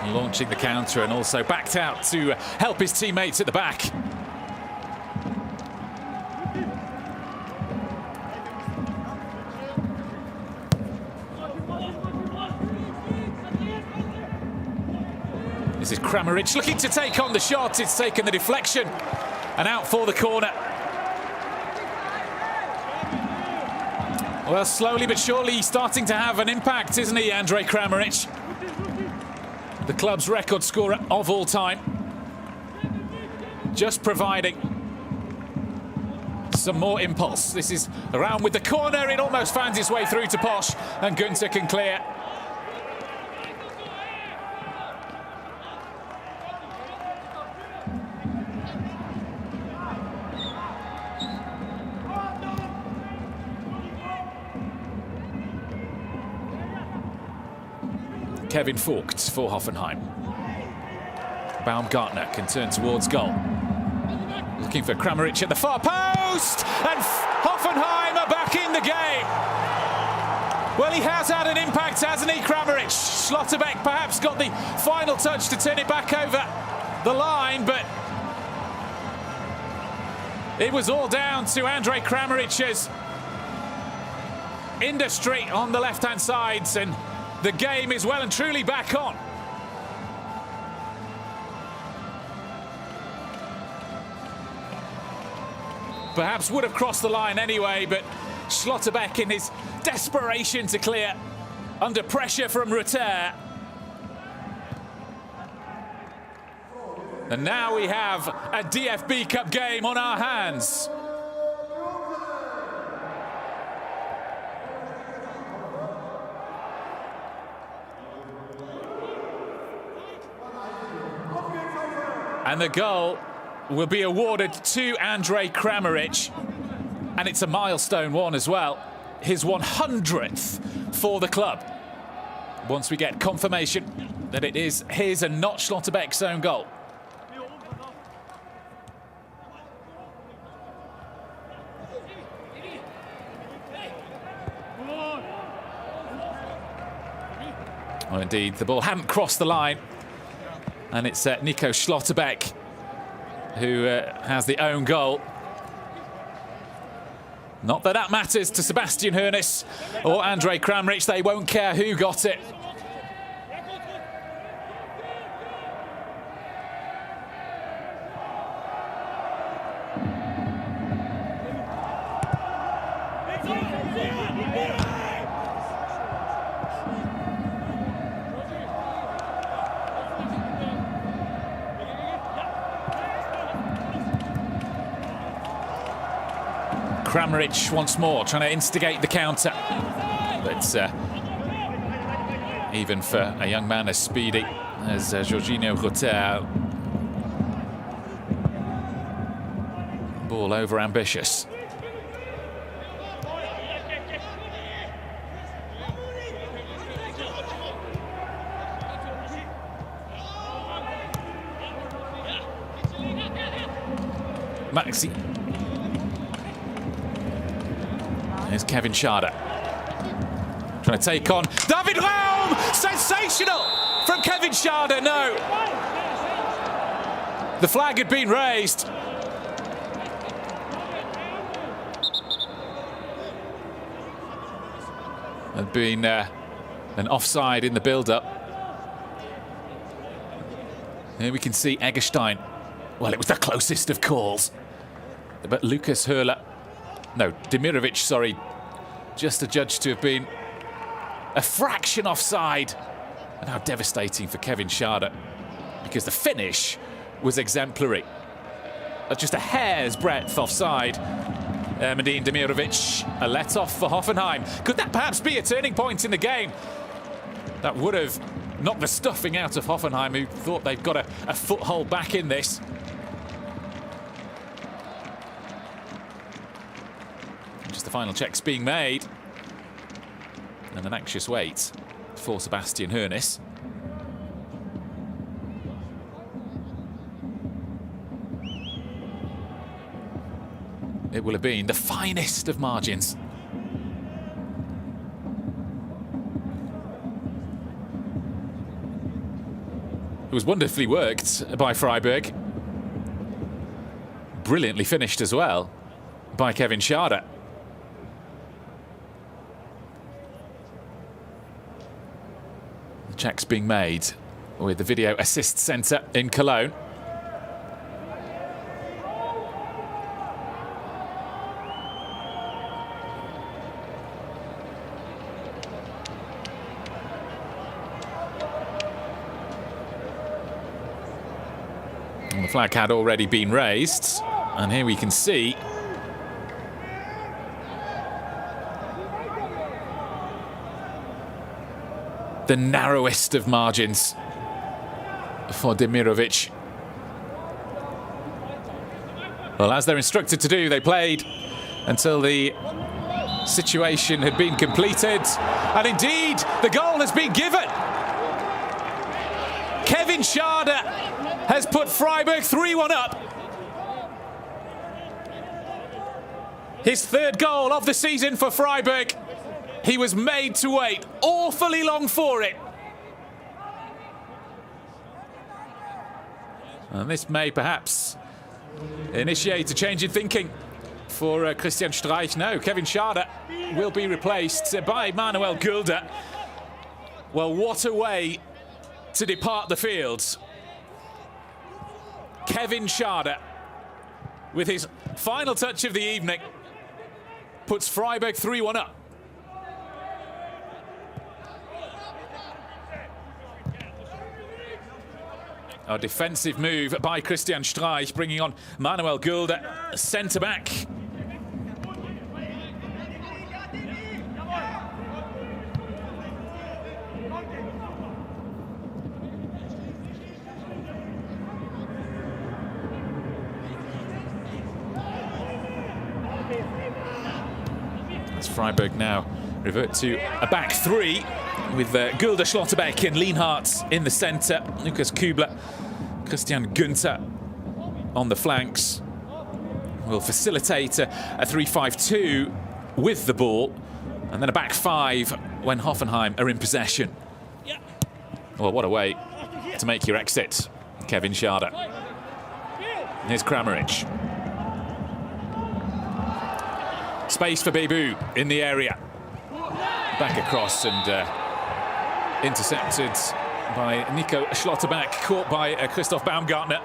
launching the counter and also backed out to help his teammates at the back. This is Kramaric looking to take on the shot. It's taken the deflection and out for the corner. Well, slowly but surely he's starting to have an impact, isn't he, Andrej Kramaric? The club's record scorer of all time. Just providing some more impulse. This is around with the corner. It almost finds its way through to Posch, and Günther can clear. Kevin Vogt for Hoffenheim. Baumgartner can turn towards goal. Looking for Kramaric at the far post, and Hoffenheim are back in the game. Well, he has had an impact, hasn't he, Kramaric? Schlotterbeck perhaps got the final touch to turn it back over the line, but it was all down to Andrej Kramaric's industry on the left-hand sides, and the game is well and truly back on. Perhaps would have crossed the line anyway, but Schlotterbeck, in his desperation to clear under pressure from Rutter. And now we have a DFB Cup game on our hands. And the goal will be awarded to Andrej Kramaric. And it's a milestone one as well. His 100th for the club. Once we get confirmation that it is his and not Schlotterbeck's own goal. Oh, indeed, the ball hadn't crossed the line. And it's Nico Schlotterbeck who has the own goal. Not that that matters to Sebastian Hoeneß or Andrej Kramaric. They won't care who got it. Kramaric once more trying to instigate the counter, but even for a young man as speedy as Jorginho Rutter, Ball over ambitious. Maxi. Here's Kevin Schade. Trying to take on David Raum! Sensational from Kevin Schade. No. The flag had been raised. Had been an offside in the build-up. Here we can see Eggestein. Well, it was the closest of calls. But Lucas Demirovic, sorry, just adjudged to have been a fraction offside. And how devastating for Kevin Schade, because the finish was exemplary. Just a hair's breadth offside. Medin Demirovic, a let-off for Hoffenheim. Could that perhaps be a turning point in the game? That would have knocked the stuffing out of Hoffenheim, who thought they've got a foothold back in this. Just the final checks being made. And an anxious wait for Sebastian Hoeneß. It will have been the finest of margins. It was wonderfully worked by Freiburg. Brilliantly finished as well by Kevin Schade. The checks being made with the Video Assist Centre in Cologne. The flag had already been raised, and here we can see the narrowest of margins for Demirovic. Well, as they're instructed to do, they played until the situation had been completed, and indeed the goal has been given. Kevin Schade has put Freiburg 3-1 up. His third goal of the season for Freiburg. He was made to wait awfully long for it. And this may perhaps initiate a change in thinking for Christian Streich. No, Kevin Schade will be replaced by Manuel Gulde. Well, what a way to depart the fields. Kevin Schade, with his final touch of the evening, puts Freiburg 3-1 up. A defensive move by Christian Streich, bringing on Manuel Gulde, centre-back. As Freiburg now revert to a back three with Gulde, Schlotterbeck and Lienhardt in the centre. Lucas Kübler, Christian Günther on the flanks will facilitate a 3-5-2 with the ball, and then a back five when Hoffenheim are in possession. Well, what a way to make your exit, Kevin Schade. Here's Kramaric. Space for Bebu in the area. Back across and intercepted by Nico Schlotterbeck, caught by Christoph Baumgartner.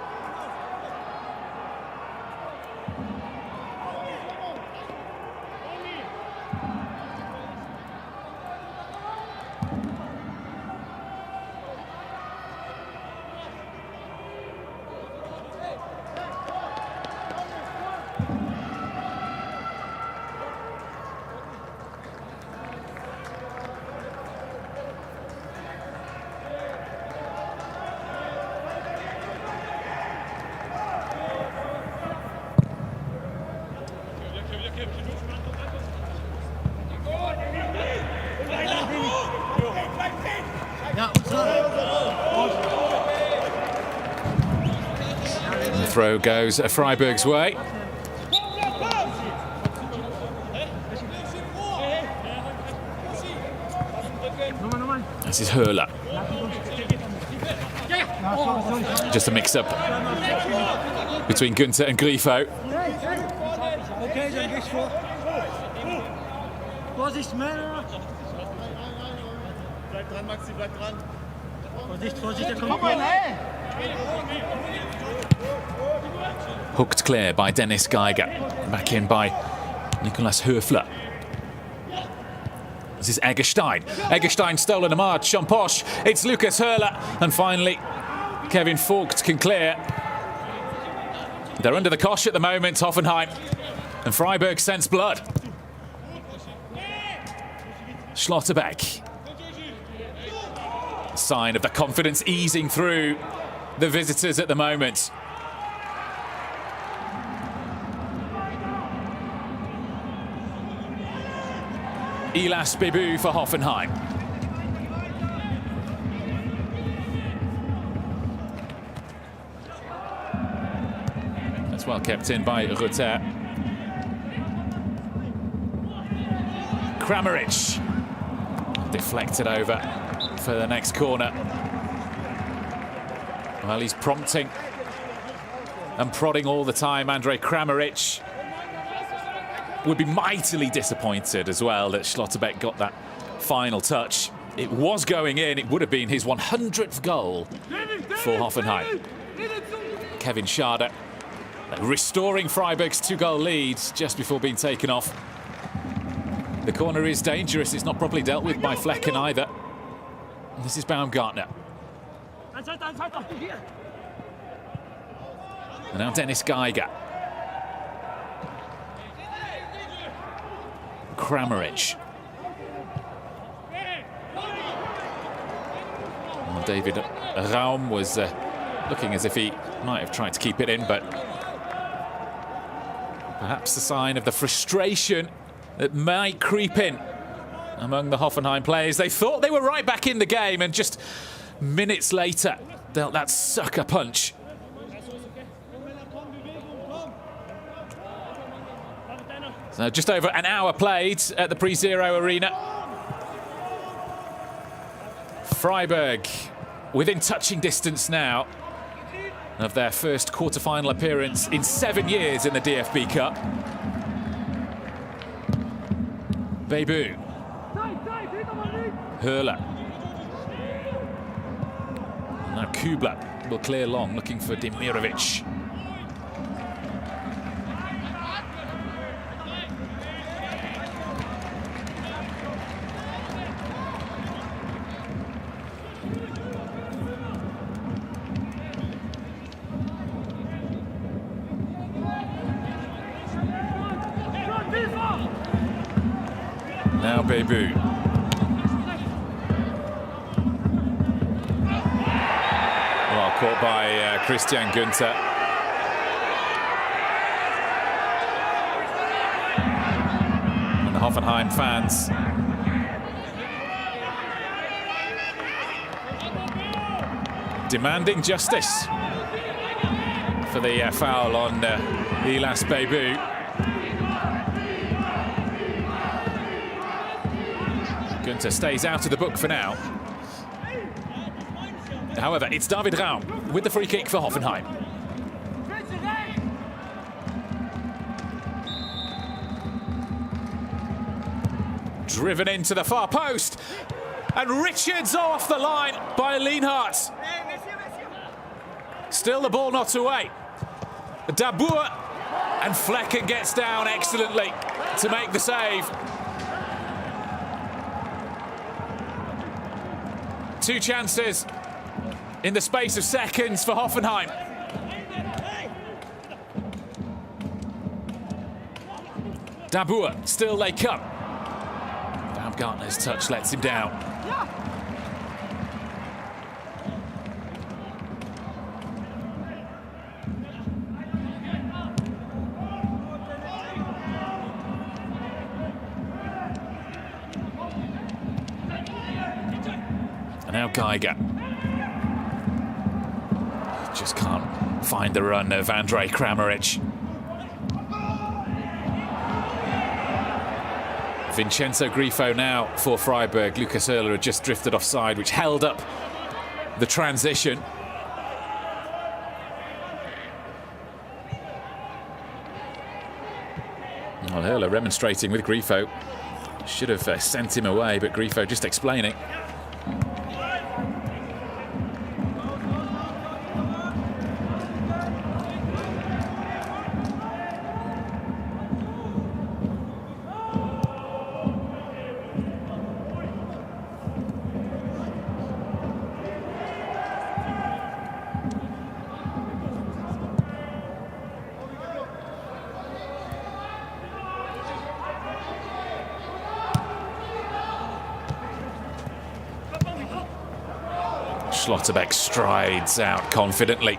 throw goes Freiburg's way. This is Höhler. Just a mix-up between Günther and Grifo. Okay, dann gehst vor. Vorsicht, Männer! Bleib dran, Maxi, bleib dran. Vorsicht, Vorsicht, der kommt vor. Hooked clear by Dennis Geiger. Back in by Nicolas Höfler. This is Eggestein. Eggestein stolen a march on Posch. It's Lucas Höhler. And finally, Kevin Vogt can clear. They're under the cosh at the moment, Hoffenheim. And Freiburg scents blood. Schlotterbeck. Sign of the confidence easing through the visitors at the moment. Elas Bebu for Hoffenheim. That's well kept in by Rutter. Kramaric. Deflected over for the next corner. Well, he's prompting and prodding all the time, Andrej Kramaric. Would be mightily disappointed as well that Schlotterbeck got that final touch. It was going in. It would have been his 100th goal for Hoffenheim. Kevin Schade restoring Freiburg's 2-goal lead just before being taken off. The corner is dangerous. It's not properly dealt with by Flecken either. And this is Baumgartner. And now Dennis Geiger. Kramaric. Well, David Raum was looking as if he might have tried to keep it in, but perhaps a sign of the frustration that might creep in among the Hoffenheim players. They thought they were right back in the game, and just minutes later dealt that sucker punch. So just over an hour played at the Pre-Zero Arena. Freiburg within touching distance now of their first quarter-final appearance in 7 years in the DFB Cup. Bebu. Höhler. Now Kubler will clear long, looking for Demirovic. Now Bebu. Well, caught by Christian Günther. And the Hoffenheim fans demanding justice for the foul on Elas Bebu. Günther stays out of the book for now. However, it's David Raum with the free kick for Hoffenheim. Driven into the far post. And Richards off the line by Lienhardt. Still the ball not away. Dabur, and Flecken gets down excellently to make the save. Two chances in the space of seconds for Hoffenheim. Dabur, still they come. Baumgartner's touch lets him down. And now Geiger. Just can't find the run of Andrej Kramaric. Vincenzo Grifo now for Freiburg. Lucas Höhler had just drifted offside, which held up the transition. Well, Höhler remonstrating with Grifo. Should have sent him away, but Grifo just explaining. Schlotterbeck strides out confidently.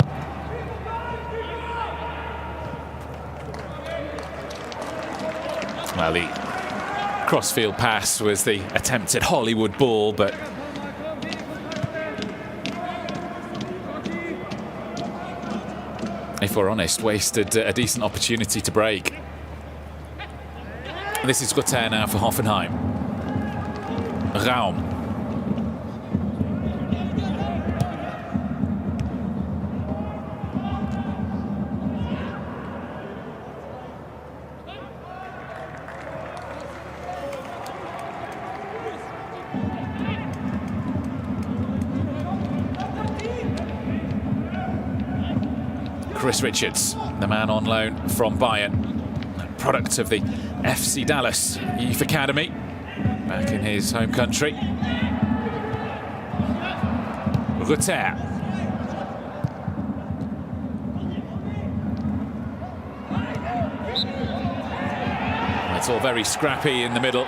Well, the crossfield pass was the attempted Hollywood ball, but if we're honest, wasted a decent opportunity to break. This is Rutter now for Hoffenheim. Raum. Chris Richards, the man on loan from Bayern, product of the FC Dallas Youth Academy, back in his home country. Rutter. It's all very scrappy in the middle.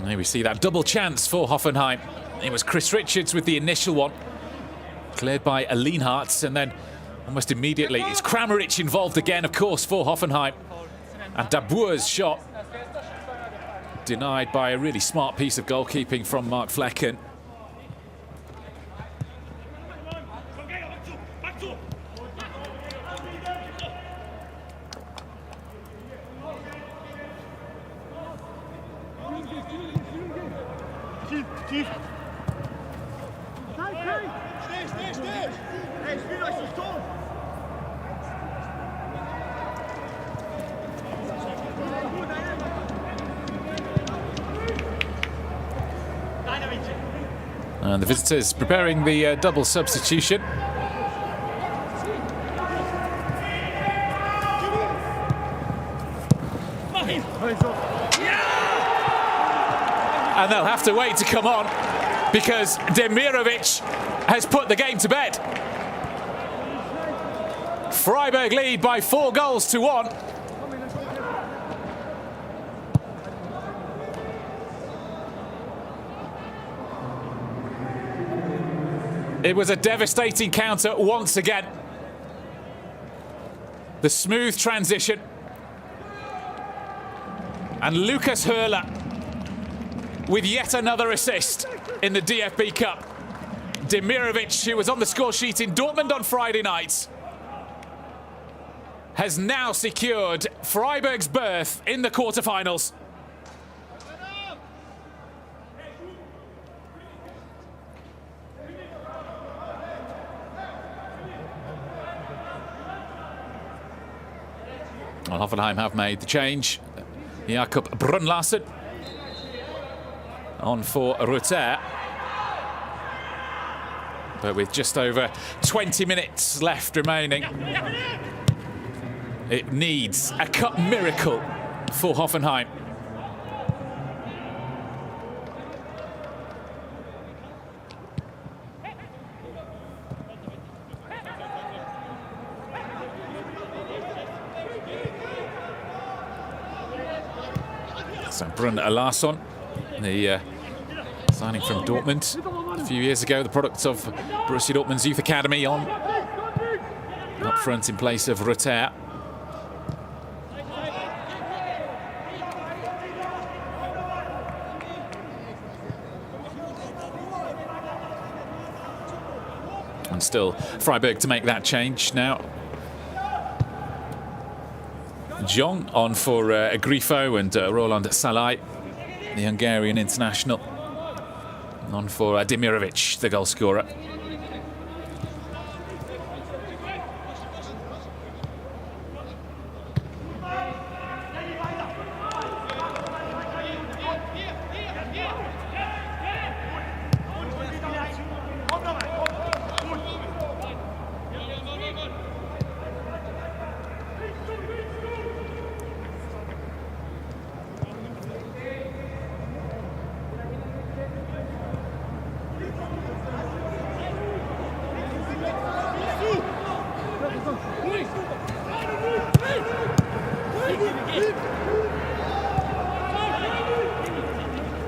Here we see that double chance for Hoffenheim. It was Chris Richards with the initial one, cleared by Lienhardt, and then almost immediately it's Kramaric involved again, of course, for Hoffenheim. And Dabour's shot denied by a really smart piece of goalkeeping from Mark Flecken. And the visitors preparing the double substitution. And they'll have to wait to come on because Demirovic has put the game to bed. Freiburg lead by 4-1. It was a devastating counter once again. The smooth transition. And Lucas Höhler with yet another assist in the DFB Cup. Demirovic, who was on the score sheet in Dortmund on Friday night, has now secured Freiburg's berth in the quarterfinals. Well, Hoffenheim have made the change. Jakob Brunlasen on for Rutter. But with just over 20 minutes left remaining, it needs a cup miracle for Hoffenheim. So Brunlasen, the signing from Dortmund a few years ago, the product of Borussia Dortmund's Youth Academy, on up front in place of Rutter. And still Freiburg to make that change now. Jong on for Grifo and Roland Salai, the Hungarian international. On for Demirovic, the goal scorer.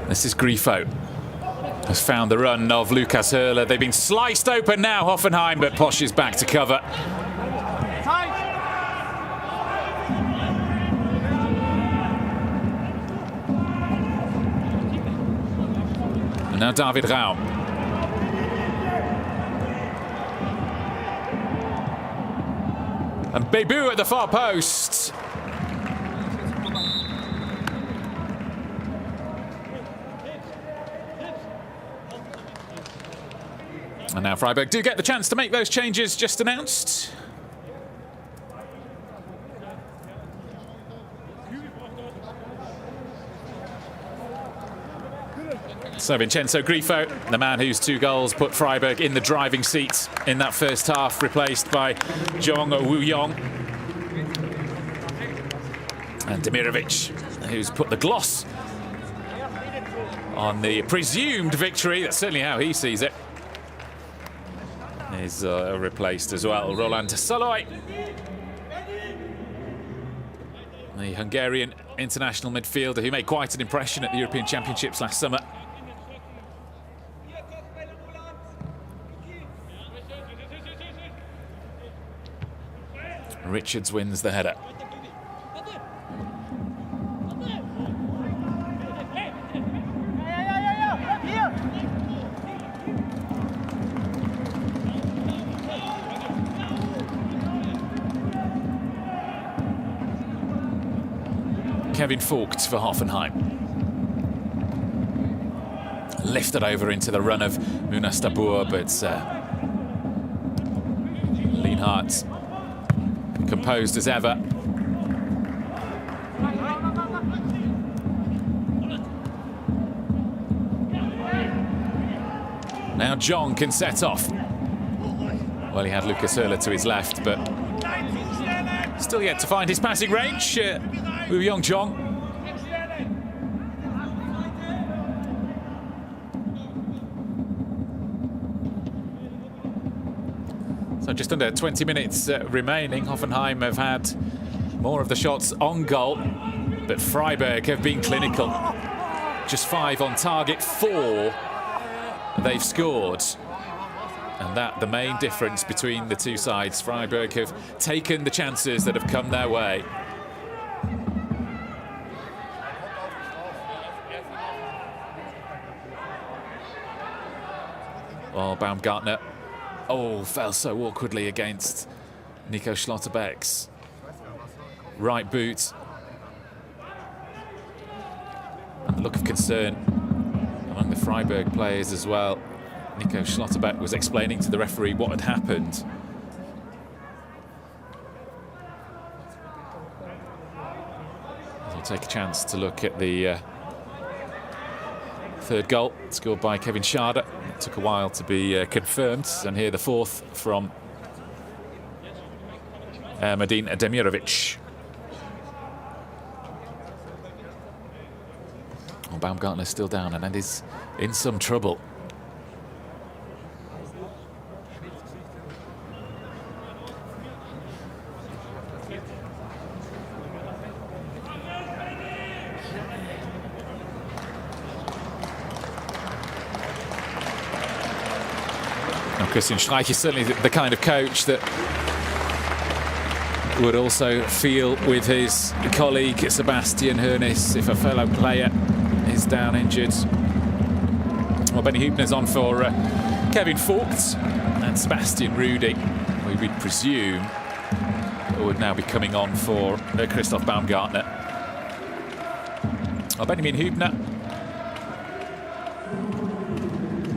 This is Grifo. Has found the run of Lukas Höhler. They've been sliced open now, Hoffenheim, but Posch is back to cover. And now David Raum. And Bebu at the far post. And now Freiburg do get the chance to make those changes just announced. So Vincenzo Grifo, the man whose 2 goals put Freiburg in the driving seat in that first half, replaced by Jong Woo-yong. And Demirovic, who's put the gloss on the presumed victory. That's certainly how he sees it. Is replaced as well. Roland Salai, the Hungarian international midfielder who made quite an impression at the European Championships last summer. Richards wins the header. Kevin Vogt for Hoffenheim. Lifted over into the run of Munas Dabbur, but Lienhardt composed as ever. Now Jong can set off. Well, he had Lukas Höhler to his left, but still yet to find his passing range. Woo-yong Jong. So just under 20 minutes remaining. Hoffenheim have had more of the shots on goal, but Freiburg have been clinical. Just 5 on target, 4 they've scored. And that the main difference between the two sides. Freiburg have taken the chances that have come their way. Well, Baumgartner, fell so awkwardly against Nico Schlotterbeck's right boot. And the look of concern among the Freiburg players as well. Nico Schlotterbeck was explaining to the referee what had happened. We'll take a chance to look at the third goal, scored by Kevin Schade. It took a while to be confirmed. And here the fourth from Madin Demirovic. Well, Baumgartner's still down and is in some trouble. Christian Streich is certainly the kind of coach that would also feel with his colleague Sebastian Hoeneß if a fellow player is down injured. Well, Benny Hübner's on for Kevin Vogt and Sebastian Rudy, who we'd presume would now be coming on for Christoph Baumgartner. Benjamin Hübner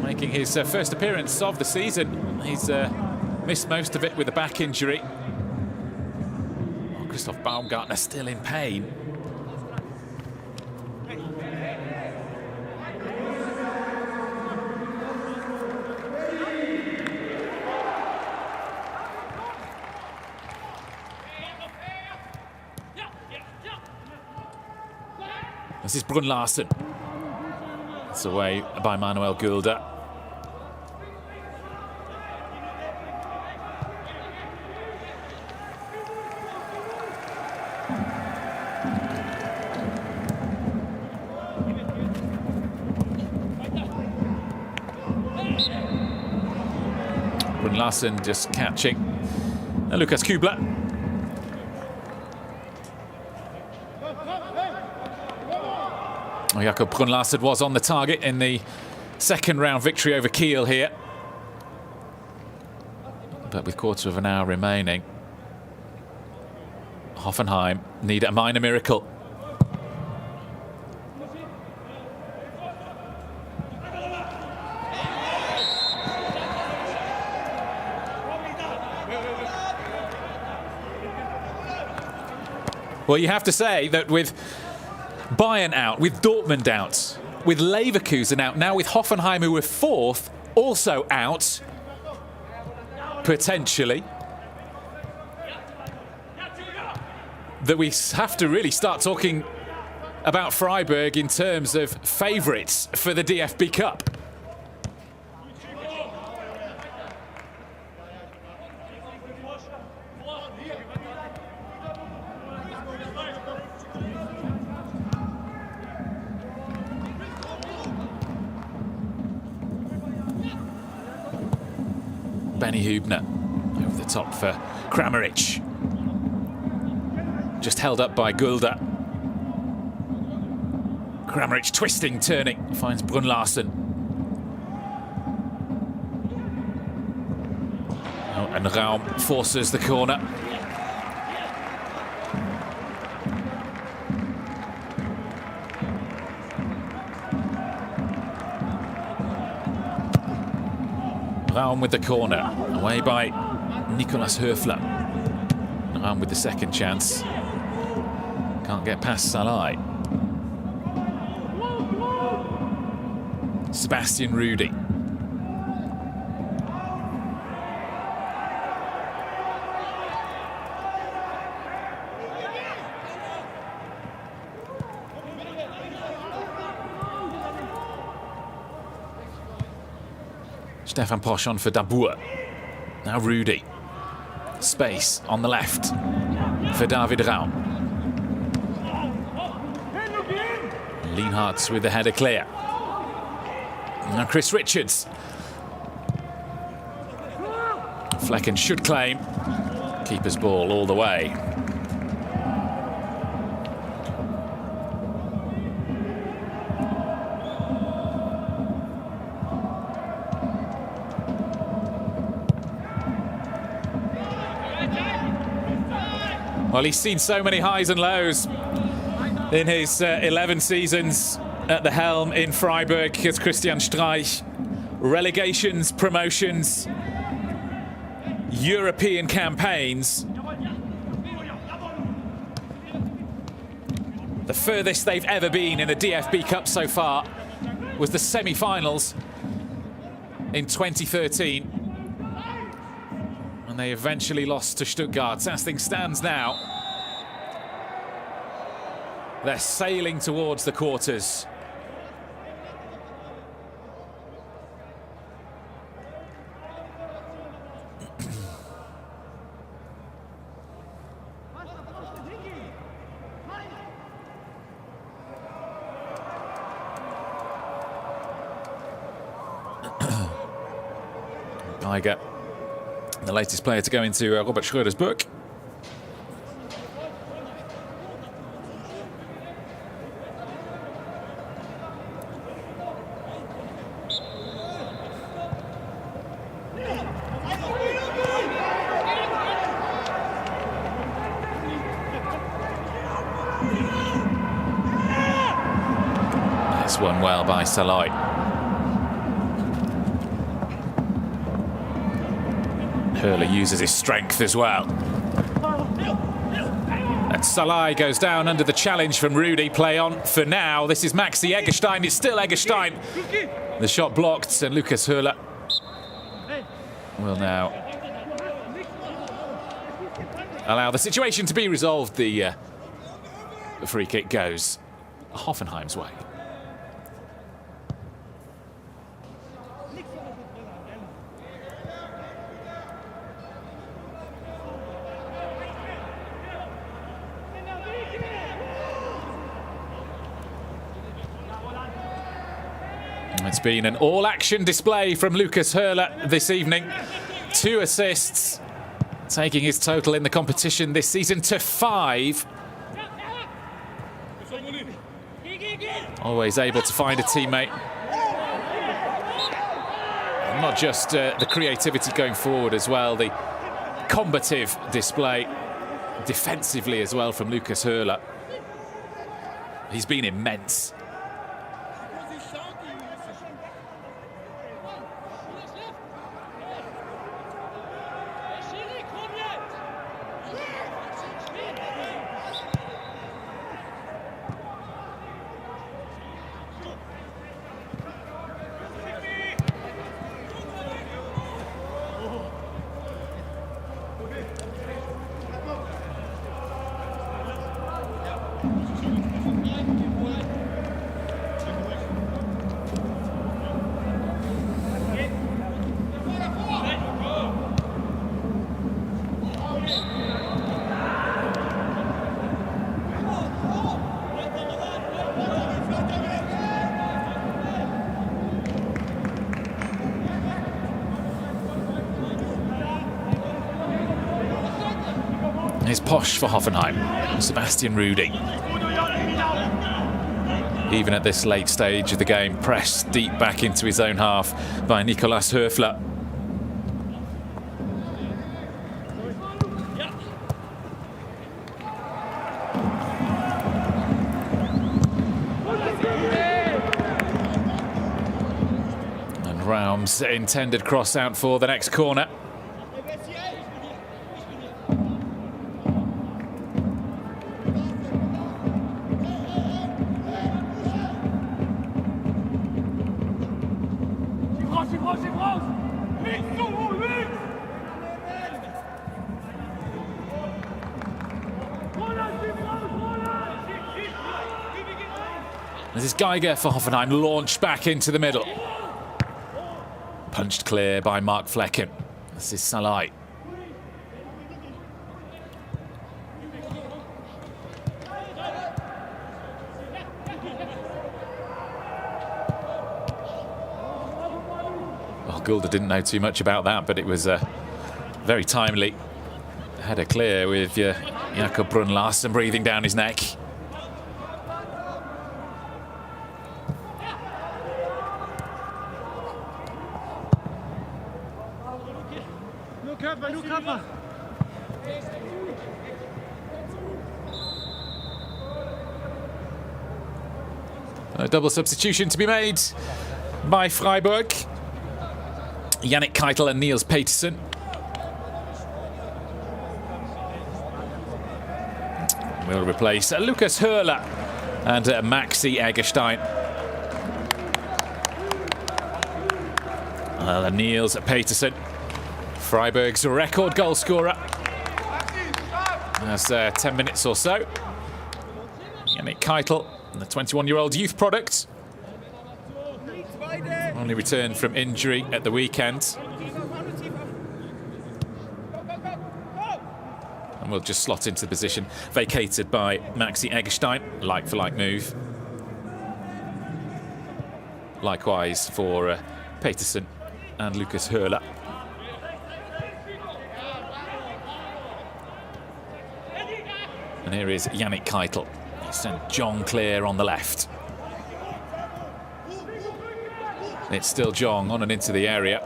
making his first appearance of the season. He's missed most of it with a back injury. Christoph Baumgartner still in pain. This is Brun Larsen. It's away by Manuel Gulda. Brun Larsen just catching Lukas Kübler. Jakob Brun Larsen was on the target in the second round victory over Kiel here. But with quarter of an hour remaining, Hoffenheim need a minor miracle. Well, you have to say that with Bayern out, with Dortmund out, with Leverkusen out, now with Hoffenheim, who were fourth, also out, potentially, that we have to really start talking about Freiburg in terms of favourites for the DFB Cup. Benny Hübner over the top for Kramaric. Just held up by Gulda. Kramaric twisting, turning, finds Brun Larsen. Oh, and Raum forces the corner. Raum with the corner, away by Nicolas Höfler. Raum with the second chance. Can't get past Salai. Sebastian Rudy. Stefan Posch on for Dabour. Now Rudy. Space on the left for David Raum. Lienhardt with the header clear. Now Chris Richards. Flecken should claim. Keeper's ball all the way. Well, he's seen so many highs and lows in his 11 seasons at the helm in Freiburg as Christian Streich. Relegations, promotions, European campaigns. The furthest they've ever been in the DFB Cup so far was the semi-finals in 2013. And they eventually lost to Stuttgart. As things stands now, they're sailing towards the quarters. Geiger, the latest player to go into Robert Schröder's book. That's won well by Salai. Hurler uses his strength as well. And Salai goes down under the challenge from Rudy. Play on for now. This is Maxi Eggestein. It's still Eggestein. The shot blocked, and Lucas Hurler will now allow the situation to be resolved. The free kick goes Hoffenheim's way. It's been an all-action display from Lucas Hurler this evening. 2 assists, taking his total in the competition this season to 5. Always able to find a teammate. And not just the creativity going forward as well, the combative display defensively as well from Lucas Hurler. He's been immense. It's posh for Hoffenheim. Sebastian Rudy. Even at this late stage of the game, pressed deep back into his own half by Nicolas Höfler. And Raum's intended cross out for the next corner. This is Geiger for Hoffenheim, launched back into the middle. Punched clear by Mark Flecken. This is Salai. Well, Gulda didn't know too much about that, but it was very timely. Header clear with Jakob Brun Larsen breathing down his neck. A double substitution to be made by Freiburg. Yannick Keitel and Niels Petersen. Will replace Lucas Hurler and Maxi Eggestein. Niels Petersen, Freiburg's record goal scorer. That's 10 minutes or so. Yannick Keitel, the 21-year-old youth product. Only returned from injury at the weekend. And will just slot into the position vacated by Maxi Eggestein. Like-for-like move. Likewise for Petersen and Lucas Hurler. And here is Yannick Keitel. He sent Jong clear on the left. It's still Jong on and into the area.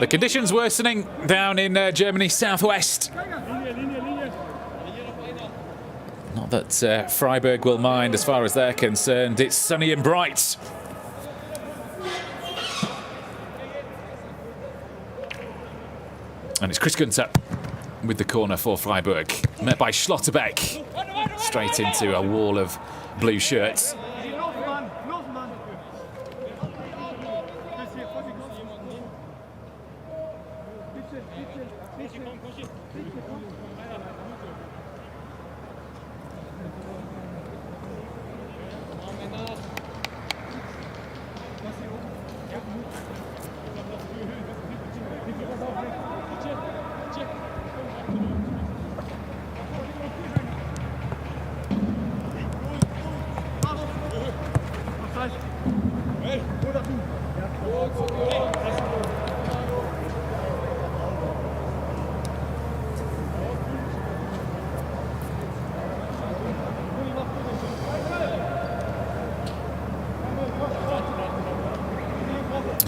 The conditions worsening down in Germany's southwest. Not that Freiburg will mind as far as they're concerned. It's sunny and bright. And it's Chris Gunter with the corner for Freiburg. Met by Schlotterbeck. Straight into a wall of blue shirts.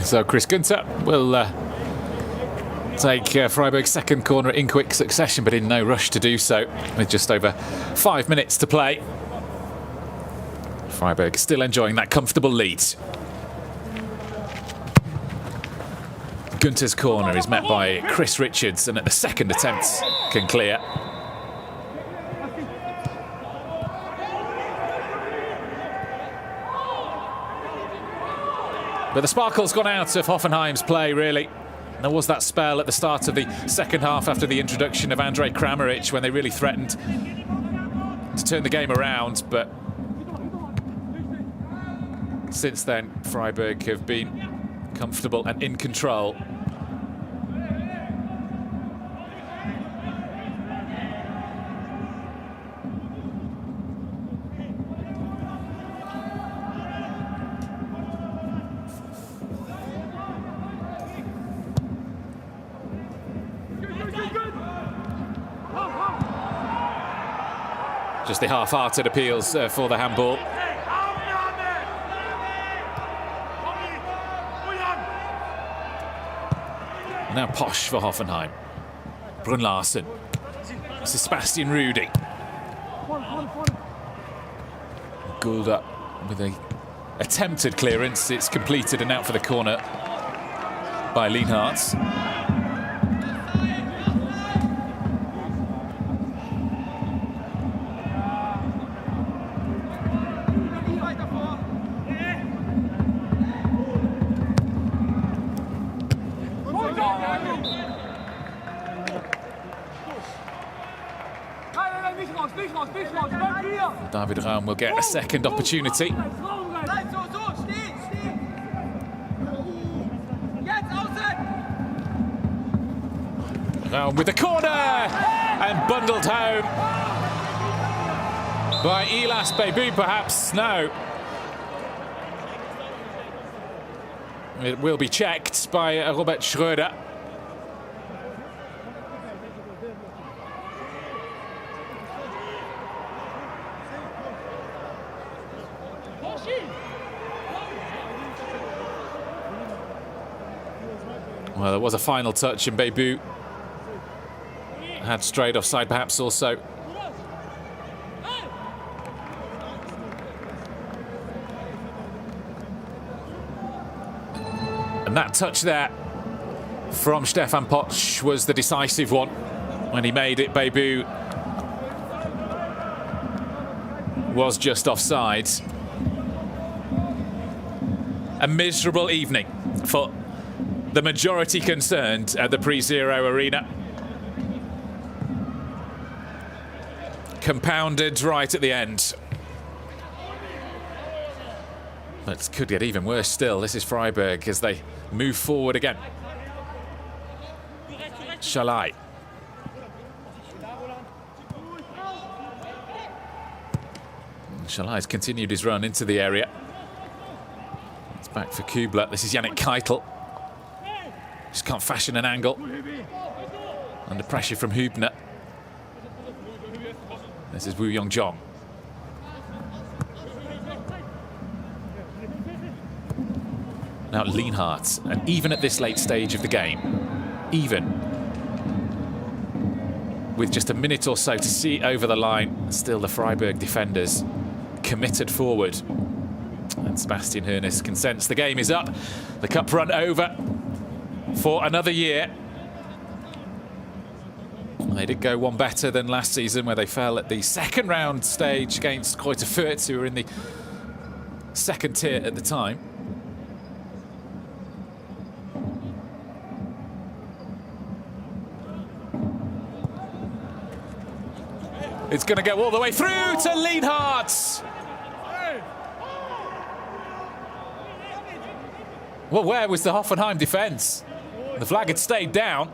So Chris Gunter will take Freiburg's second corner in quick succession, but in no rush to do so, with just over 5 minutes to play. Freiburg still enjoying that comfortable lead. Gunter's corner is met by Chris Richards, and at the second attempt can clear. But the sparkle's gone out of Hoffenheim's play, really. There was that spell at the start of the second half after the introduction of Andrej Kramaric when they really threatened to turn the game around, but since then Freiburg have been comfortable and in control. Just the half-hearted appeals for the handball. Now Posch for Hoffenheim. Brun Larsen. This is Sebastian Rudi. Gulda with a attempted clearance. It's completed and out for the corner by Lienhardt. David Raum will get a second opportunity. Raum with the corner and bundled home by Elas Bebu, perhaps. No. It will be checked by Robert Schröder. Well, there was a final touch and Bebu had strayed offside, perhaps also. And that touch there from Stefan Posch was the decisive one. When he made it, Bebu was just offside. A miserable evening for the majority concerned at the Pre-Zero Arena. Compounded right at the end. But could get even worse still. This is Freiburg as they move forward again. Shalai. Shalai's continued his run into the area. It's back for Kubler. This is Yannick Keitel. Just can't fashion an angle. Under pressure from Hübner. This is Woo Young-jong. Now Lienhardt, and even at this late stage of the game, even with just a minute or so to see over the line, still the Freiburg defenders committed forward. And Sebastian Hoeneß consents the game is up. The cup run over for another year. They did go one better than last season, where they fell at the second round stage against Greuther Fürth, who were in the second tier at the time. It's going to go all the way through to Lienhardt. Well, where was the Hoffenheim defence? The flag had stayed down.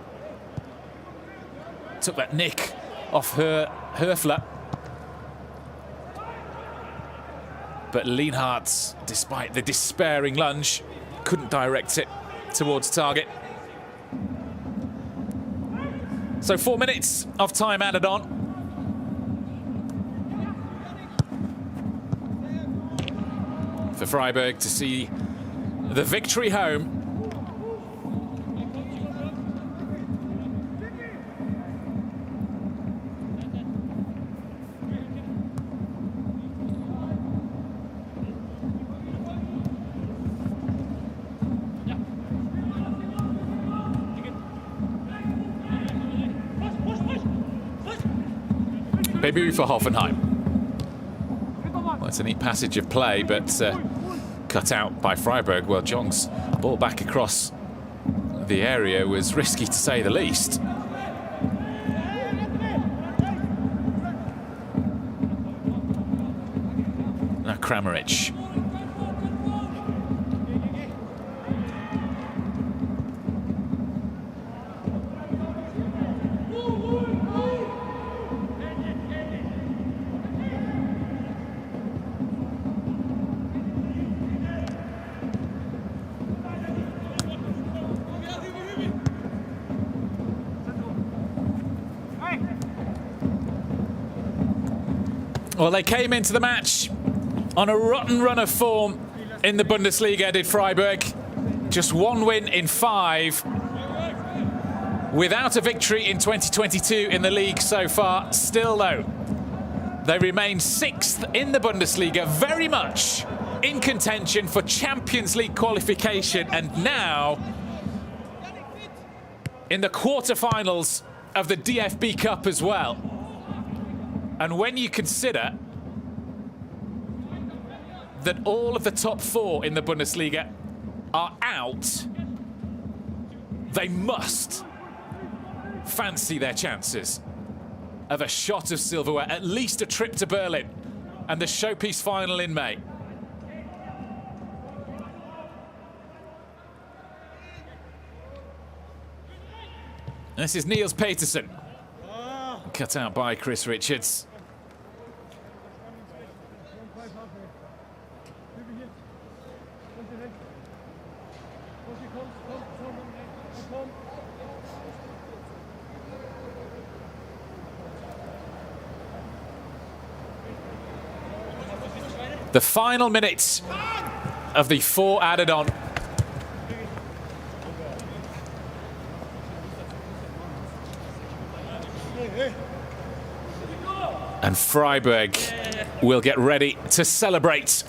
Took that nick off Höfler. But Lienhardt, despite the despairing lunge, couldn't direct it towards target. So 4 minutes of time added on. For Freiburg to see the victory home. Debut for Hoffenheim. Well, it's a neat passage of play, but cut out by Freiburg. Well, Jong's ball back across the area was risky, to say the least. Now Kramaric. Well, they came into the match on a rotten run of form in the Bundesliga, did Freiburg. Just one win in 5. Without a victory in 2022 in the league so far. Still, though, they remain 6th in the Bundesliga, very much in contention for Champions League qualification, and now in the quarter-finals of the DFB Cup as well. And when you consider that all of the top 4 in the Bundesliga are out, they must fancy their chances of a shot of silverware, at least a trip to Berlin and the showpiece final in May. This is Niels Petersen, cut out by Chris Richards. The final minutes of the 4 added on. And Freiburg will get ready to celebrate.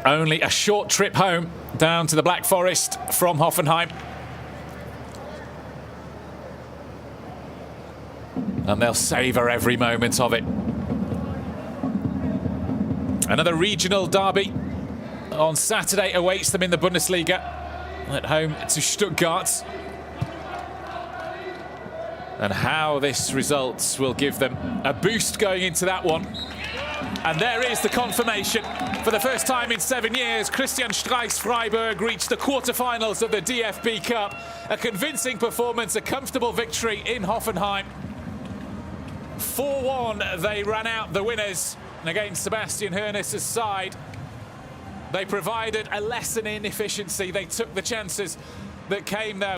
Only a short trip home down to the Black Forest from Hoffenheim. And they'll savour every moment of it. Another regional derby on Saturday awaits them in the Bundesliga at home to Stuttgart. And how this result will give them a boost going into that one. And there is the confirmation. For the first time in 7 years, Christian Streich's Freiburg reached the quarter-finals of the DFB Cup. A convincing performance, a comfortable victory in Hoffenheim. 4-1, they ran out the winners. And against Sebastian Hoeneß's side, they provided a lesson in efficiency. They took the chances that came their